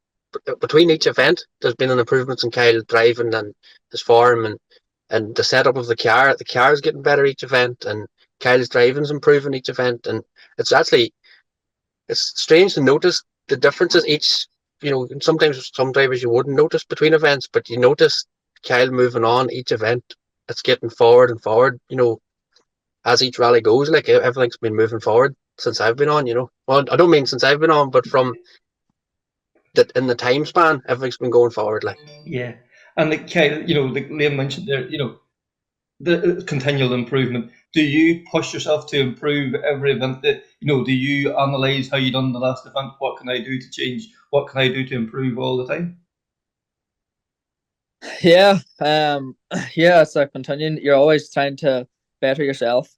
between each event, there's been an improvements in Kyle driving and his form and the setup of the car. The car is getting better each event, and Kyle's driving's improving each event. And it's strange to notice the differences each. Sometimes some drivers you wouldn't notice between events, but you notice Kyle moving on each event. It's getting forward and forward. As each rally goes, like everything's been moving forward since I've been on. Well, I don't mean since I've been on, but from that in the time span, everything's been going forward. Like, yeah, and like Kyle, like Liam mentioned there, the continual improvement. Do you push yourself to improve every event? That do you analyze how you done the last event? What can I do to change? What can I do to improve all the time? Yeah, it's a continuing. You're always trying to better yourself.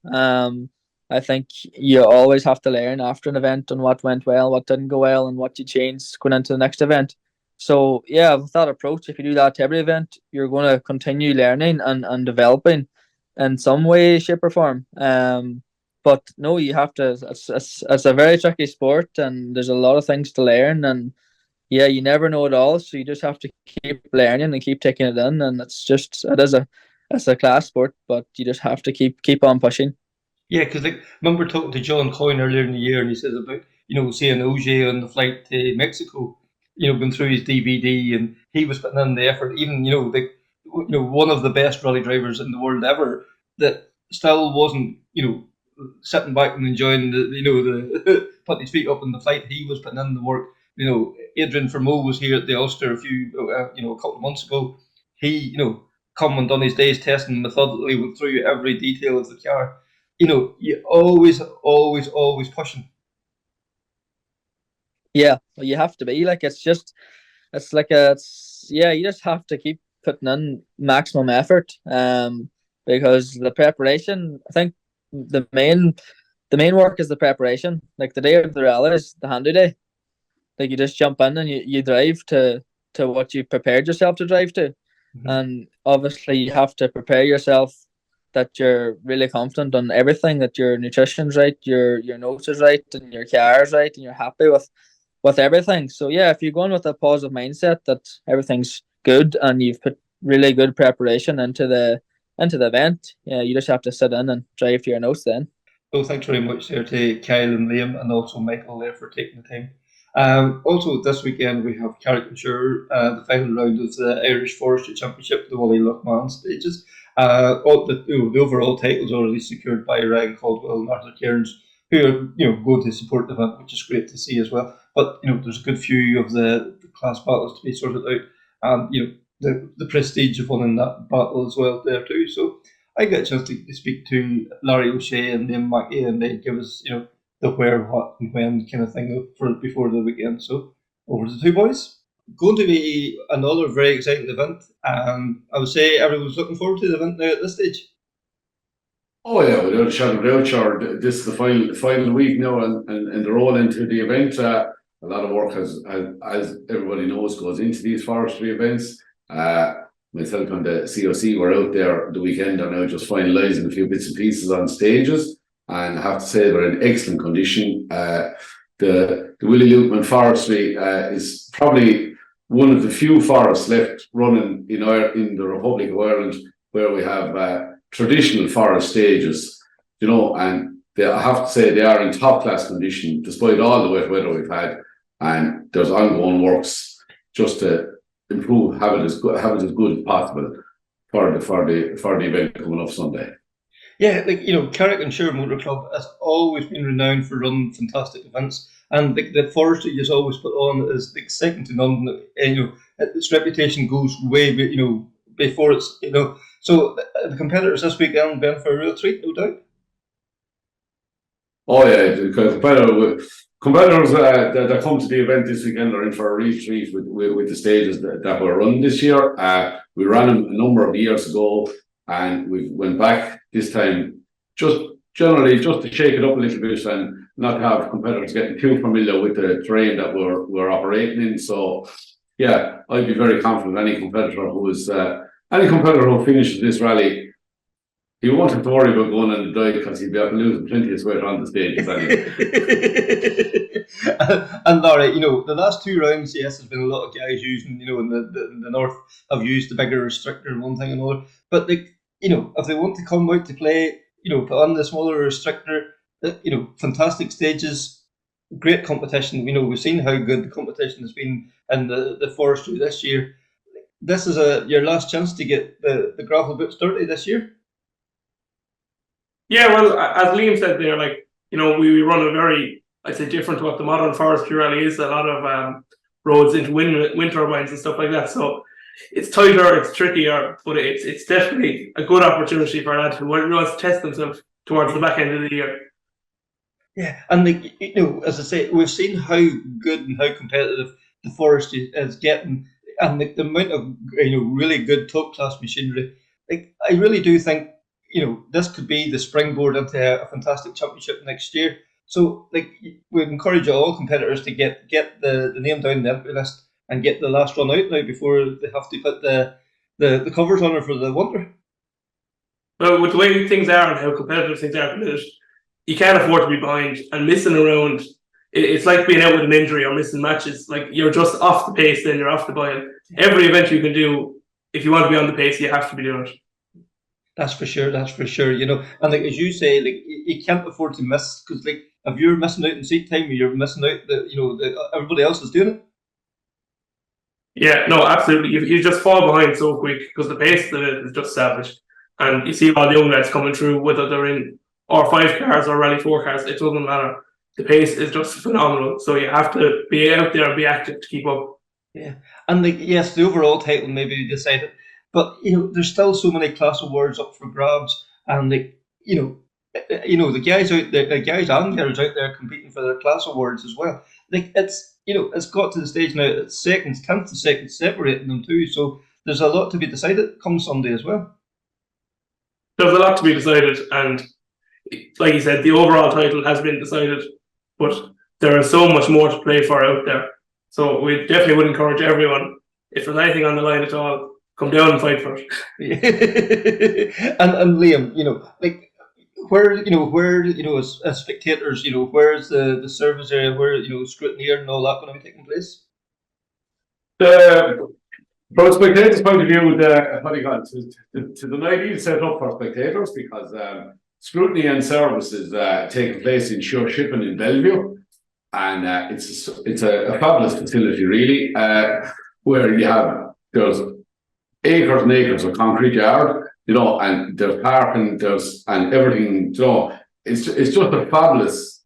I think you always have to learn after an event on what went well, what didn't go well, and what you changed going into the next event. So yeah, with that approach, if you do that to every event, you're going to continue learning and developing in some way, shape, or form. But no, you have to. It's a very tricky sport, and there's a lot of things to learn, and yeah, you never know it all, so you just have to keep learning and keep taking it in, and it's a class sport, but you just have to keep on pushing. Yeah, because I remember talking to John Coyne earlier in the year, and he says about seeing OJ on the flight to Mexico, going through his DVD, and he was putting in the effort. Even one of the best rally drivers in the world ever, that still wasn't sitting back and enjoying the putting his feet up in the flight. He was putting in the work. Adrian Fermo was here at the Ulster a couple of months ago. He come and done his day's testing methodically, went through every detail of the car. You always pushing. Yeah, well, you have to be like you just have to keep putting in maximum effort. Because the preparation, I think the main work is the preparation. Like the day of the rally is the handy day. Like you just jump in and you drive to what you prepared yourself to drive to. Mm-hmm. And obviously you have to prepare yourself that you're really confident on everything, that your nutrition's right, your notes is right, and your car's right, and you're happy with everything. So yeah, if you're going with a positive mindset that everything's good and you've put really good preparation into the event, yeah, you just have to sit in and drive to your notes then. Well, thanks very much there to Kyle and Liam, and also Michael there for taking the time. Also, this weekend we have Carrick-on-Suir, the final round of the Irish Forestry Championship, the Wally Lochman stages. The overall titles already secured by Ryan Caldwell and Arthur Cairns, who are going to support the event, which is great to see as well. But there's a good few of the class battles to be sorted out, and the prestige of winning that battle as well there too. So I get a chance to speak to Larry O'Shea and Liam Mackey, and they give us the where, what, and when kind of thing for before the weekend. So over to the two boys. Going to be another very exciting event. I would say everyone's looking forward to the event now at this stage. Oh yeah, without a shadow of a doubt, sure. This is the final week now, and the roll into the event. A lot of work as everybody knows goes into these forestry events. Myself and the COC were out there the weekend and now just finalising a few bits and pieces on stages, and I have to say they're in excellent condition. The Willie Lukeman Forestry is probably one of the few forests left running in the Republic of Ireland where we have traditional forest stages, and I have to say they are in top class condition despite all the wet weather we've had, and there's ongoing works just to improve, have it as good as possible for the event coming up Sunday. Yeah, like, you know, Carrick-on-Suir Motor Club has always been renowned for running fantastic events, and the Forestry is always put on is like second to none. You know, its reputation goes way, you know, before it's, you know. So the competitors this weekend been for a real treat, no doubt. Oh yeah, because competitors that come to the event this weekend are in for a real treat with the stages that were run this year. We ran them a number of years ago, and we went back this time just generally just to shake it up a little bit and not have competitors getting too familiar with the terrain that we're operating in. So yeah, I'd be very confident any competitor who finishes this rally, he won't have to worry about going on the diet because he'll be able to lose plenty of sweat on the stage. And all right, you know, the last two rounds, yes, there's been a lot of guys using, you know, in the north have used the bigger restrictor and one thing and another. But like, you know, if they want to come out to play, you know, put on the smaller restrictor, you know, fantastic stages, great competition. You know, we've seen how good the competition has been in the Forestry this year. This is your last chance to get the gravel boots dirty this year. Yeah, well, as Liam said there, like, you know, we run a very, I'd say, different to what the modern Forestry Rally is. A lot of roads into wind turbines and stuff like that. So it's tighter, it's trickier, but it's definitely a good opportunity for a lad who wants to test themselves towards the back end of the year. Yeah, and like, you know, as I say, we've seen how good and how competitive the Forestry is getting, and the amount of, you know, really good top class machinery. Like, I really do think, you know, this could be the springboard into a fantastic championship next year. So, like, we encourage all competitors to get the name down the entry list and get the last run out now before they have to put the covers on her for the winter. Well, with the way things are and how competitive things are, you can't afford to be behind, and missing around. It's like being out with an injury or missing matches. Like, you're just off the pace, then you're off the bile. Every event you can do, if you want to be on the pace, you have to be doing it. That's for sure. That's for sure. You know, and like, as you say, like, you can't afford to miss, because like, if you're missing out in seat time, you're missing out that, you know, everybody else is doing it. Yeah, no, absolutely. You just fall behind so quick because the pace of it is just savage, and you see all the young lads coming through, whether they're in R5 cars or Rally 4 cars. It doesn't matter. The pace is just phenomenal. So you have to be out there and be active to keep up. Yeah, and like, yes, the overall title maybe decided. But, you know, there's still so many class awards up for grabs, and like, you know, the guys out there, the guys and girls out there competing for their class awards as well. Like, it's, you know, it's got to the stage now that seconds, tenths of seconds separating them too. So there's a lot to be decided come Sunday as well. There's a lot to be decided, and like you said, the overall title has been decided, but there is so much more to play for out there. So we definitely would encourage everyone, if there's anything on the line at all, come down and fight for it. and Liam, you know, like, where as spectators, you know, where's the service area, where, you know, scrutiny and all that going to be taking place? From a spectator's point of view, to the ideal set up for spectators, because scrutiny and service is taking place in Sure Shipping in Bellevue, and it's a fabulous facility, really, where there's acres and acres of concrete yard, you know, and there's parking, and everything, you know, it's just a fabulous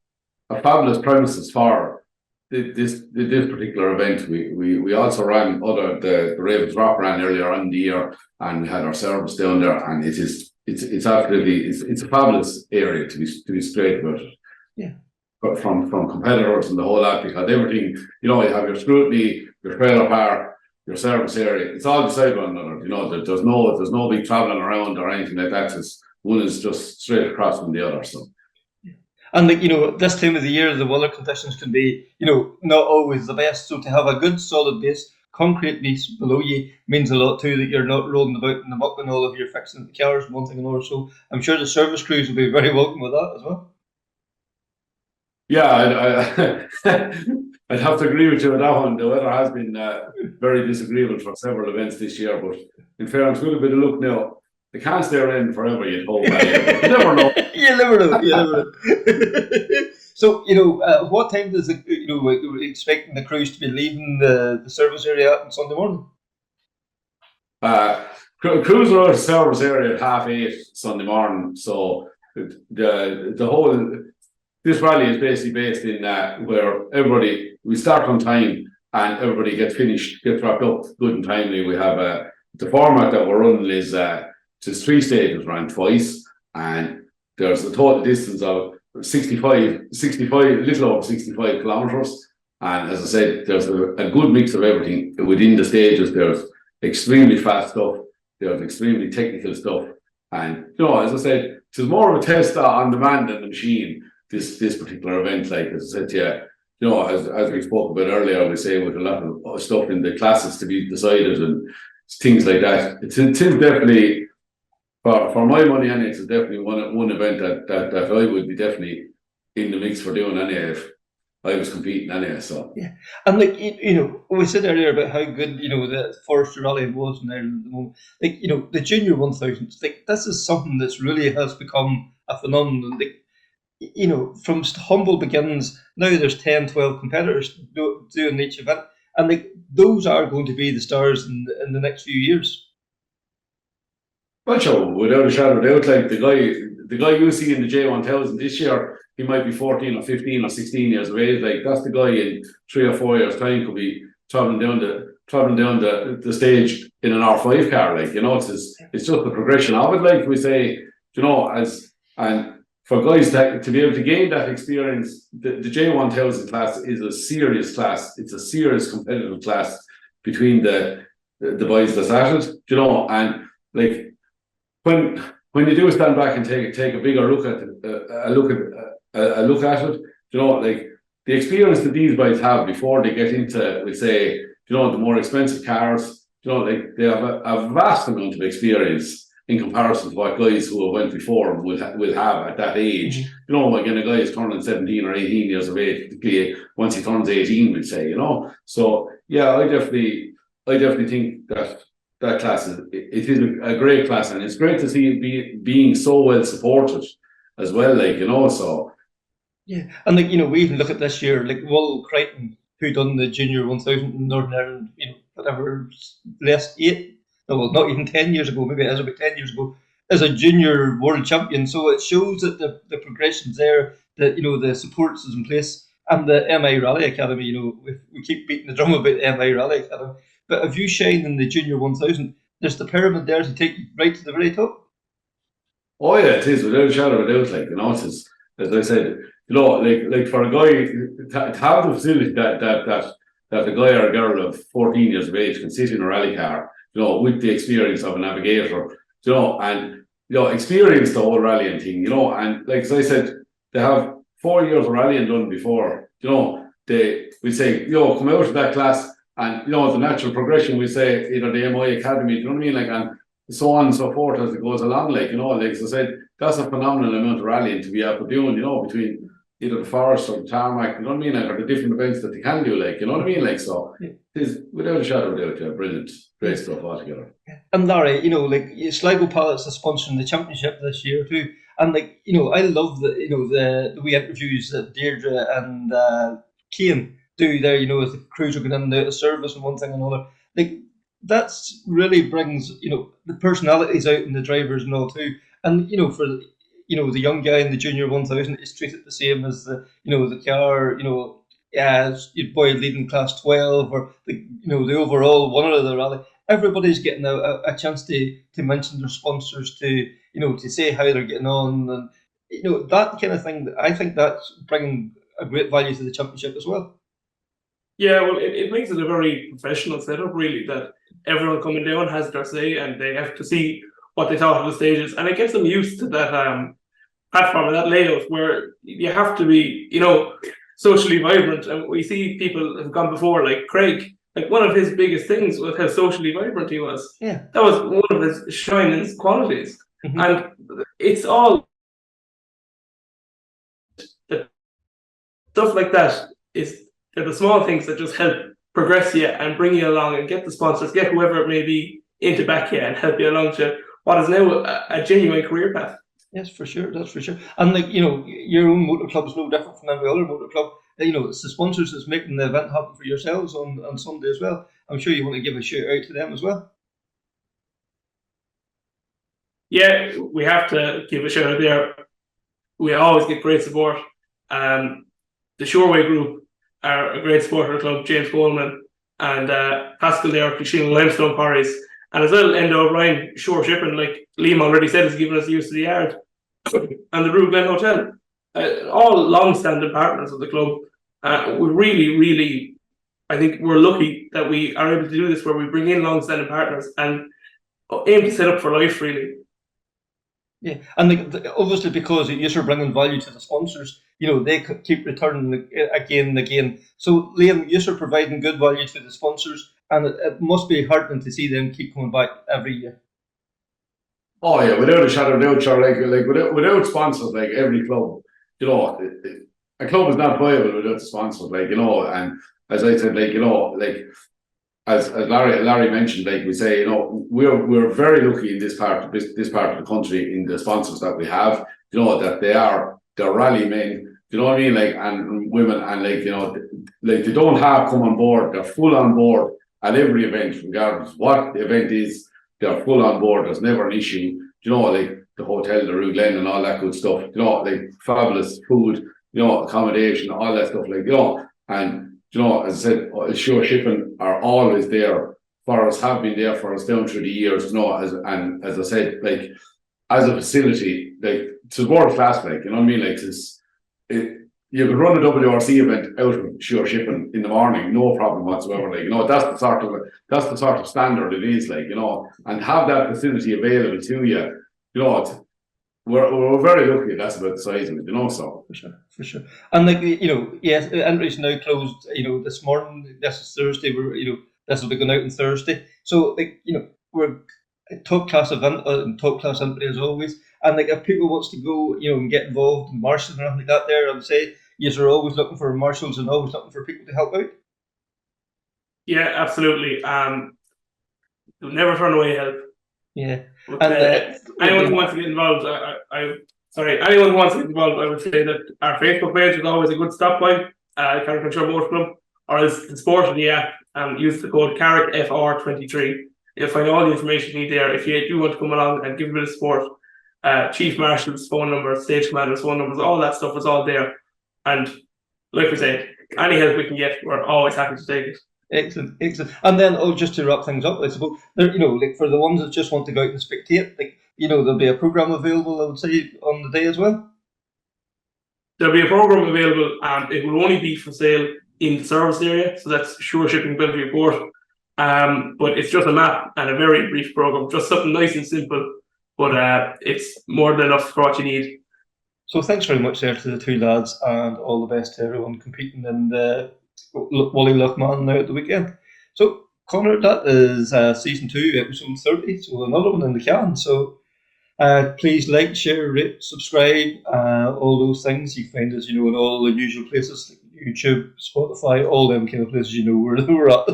premises for this particular event. We also ran the Ravens Rock ran earlier on in the year, and we had our service down there, and it's absolutely it's a fabulous area to be straight about it. Yeah. But from competitors and the whole lot, because everything, you know, you have your scrutiny, your trailer park, your service area, it's all beside one another. You know, there's no big travelling around or anything like that. One is just straight across from the other. So. And like, you know, this time of the year, the weather conditions can be, you know, not always the best. So to have a good solid base, concrete base below you means a lot too, that you're not rolling about in the muck and all of your fixing the cars, one thing and another. So I'm sure the service crews will be very welcome with that as well. Yeah, I'd have to agree with you on that one. The weather has been very disagreeable for several events this year, but in fairness, with a bit of luck now, They can't stay around forever, you'd hope. You never know. You never know. You never know. So, what time does we're expecting the crews to be leaving the service area on Sunday morning? Crews are at the service area at 8:30 Sunday morning. So the whole this rally is basically based in where we start on time and everybody gets wrapped up good and timely. We have the format that we're running is just 3 stages ran twice, and there's a total distance of 65, little over 65 kilometers. And as I said, there's a good mix of everything within the stages. There's extremely fast stuff, there's extremely technical stuff, and as I said, it's more of a test on demand than the machine. This particular event, like as I said, as we spoke about earlier, we say with a lot of stuff in the classes to be decided and things like that. It's definitely for my money, and it's definitely one event that I would be definitely in the mix for doing anyway if I was competing anyway. So yeah, and we said earlier about how good the Forestry Rally was in Ireland at the moment. The Junior 1000, this is something that's really has become a phenomenon. From humble beginnings, now there's 10, 12 competitors doing each event, and those are going to be the stars in the next few years. Well, sure, without a shadow of a doubt, like the guy you see in the J1000 this year, he might be 14 or 15 or 16 years of age. Like that's the guy in 3 or 4 years' time could be traveling down the stage in an R5 car. Like it's just the progression of it. Like we say, and for guys to be able to gain that experience, the J1000 class is a serious class. It's a serious competitive class between the boys that's at it, and like when you do stand back and take a bigger look at it, like the experience that these boys have before they get into, we say, the more expensive cars, like they have a vast amount of experience in comparison to what guys who have went before will have at that age. Again, a guy is turning 17 or 18 years of age, particularly once he turns 18, we'd say, So yeah, I definitely think that class is a great class, and it's great to see it being so well supported as well. So yeah, and we even look at this year, like Will Crichton, who done the Junior 1000 in Northern Ireland, whatever, last 8. No, well, not even 10 years ago, maybe it is about 10 years ago, as a junior world champion. So it shows that the progression's there, that the support is in place, and the MI Rally Academy. We keep beating the drum about the MI Rally Academy, but if you shine in the Junior 1000, there's the pyramid there to take you right to the very top. Oh yeah, it is without a shadow of a doubt. Like it's, as I said, like for a guy to have the facility that a guy or a girl of 14 years of age can sit in a rally car, with the experience of a navigator, and experience the whole rallying thing, and like as I said, they have 4 years of rallying done before, we say, come out of that class, and the natural progression, we say either the MI Academy, you know what I mean, like, and so on and so forth as it goes along, like as I said, that's a phenomenal amount of rallying to be able to do, between either the forest or the tarmac, you know what I mean, like, or the different events that they can do, like, you know what I mean, like, so it is without a shadow of a doubt, brilliant, great stuff altogether. And Larry, Sligo Pallets is sponsoring the championship this year too, and I love the wee interviews that Deirdre and Cian do there, as the crews are going in and out of service and one thing and another. Like that's really brings the personalities out in the drivers and all too, and for the young guy in the Junior 1000 is treated the same as the car, boy leading class 12 or the overall winner of the rally. Everybody's getting a chance to mention their sponsors, to say how they're getting on, and that kind of thing. I think that's bringing a great value to the championship as well. Yeah, well, it makes it a very professional setup, really, that everyone coming down has their say and they have to see what they thought of the stages, and it gets them used to that platform and that layout where you have to be, socially vibrant. And we see people have gone before, like Craig. Like one of his biggest things was how socially vibrant he was. Yeah, that was one of his shining qualities, and it's all stuff like that. They're the small things that just help progress you and bring you along and get the sponsors, get whoever it may be into back here and help you along to what is now a genuine career path. Yes, for sure. That's for sure. And like, your own motor club is no different from every other motor club. It's the sponsors that's making the event happen for yourselves on Sunday as well. I'm sure you want to give a shout out to them as well. Yeah, we have to give a shout out there. We always get great support. The Shoreway group are a great supporter of the club, James Coleman and Pascal there, Krunching Limestone Quarries. And as well, Endo O'Brien, Shore Shipping, like Liam already said, has given us the use of the yard and the Rue Glen Hotel. All long-standing partners of the club. We really, really, I think we're lucky that we are able to do this, where we bring in long-standing partners and aim to set up for life, really. Yeah, and obviously because you're bringing value to the sponsors, they keep returning again and again. So Liam, you're providing good value to the sponsors, and it must be heartening to see them keep coming back every year. Oh yeah, without a shadow of doubt, sure. Like without sponsors, like every club, a club is not viable without the sponsors. And as I said, as Larry mentioned, we say, we're very lucky in this part of the country in the sponsors that we have. That they're rally men. You know what I mean? And women, and they don't have come on board. They're full on board at every event, regardless what the event is. They're full on board. There's never an issue. The hotel, the Rue Glen, and all that good stuff. Fabulous food. Accommodation, all that stuff. And. As I said, Shore Shipping are always there for us, have been there for us down through the years. As I said, as a facility, it's world class. You know what I mean? You could run a WRC event out of Shore Shipping in the morning, no problem whatsoever. That's the sort of standard it is. And have that facility available to you. We're very lucky. That's about the size of it, So for sure. And yes, entry's now closed. This morning. This is Thursday. This will be going out on Thursday. So we're a top class event and top class entry as always. And if people wants to go, and get involved in marshals and anything like that, there, I would say you're always looking for marshals and always looking for people to help out. Yeah, absolutely. Never turn away help. Yeah. And anyone who wants to get involved, anyone who wants to get involved, I would say that our Facebook page is always a good stop by. Carrick-on-Suir Motor Club, or as the sport of the app, use the code CarrickFR23. You'll find all the information you need there. If you do want to come along and give a bit of support, Chief Marshal's phone number, Stage Commander's phone numbers, all that stuff is all there. And like we said, any help we can get, we're always happy to take it. Excellent. And then, just to wrap things up, I suppose, for the ones that just want to go out and spectate, there'll be a programme available, I would say, on the day as well. There'll be a programme available, and it will only be for sale in the service area, so that's Shore Shipping Bellevue Port. But it's just a map and a very brief programme, just something nice and simple, but it's more than enough for what you need. So thanks very much there to the two lads, and all the best to everyone competing in the Wally Lochman now at the weekend. So Connor, that is season 2, episode 30. So another one in the can. So please like, share, rate, subscribe, all those things. You find us, in all the usual places like YouTube, Spotify, all them kind of places. Where we're at.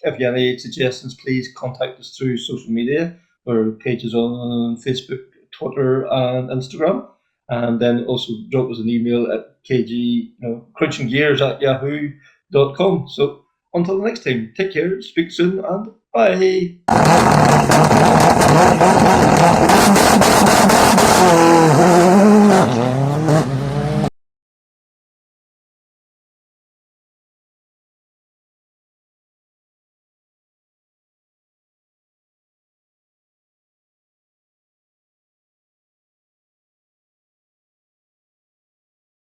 If you have any suggestions, please contact us through social media. Our pages on Facebook, Twitter, and Instagram. And then also drop us an email at krunchinggears@yahoo.com. So until the next time, take care, speak soon, and bye.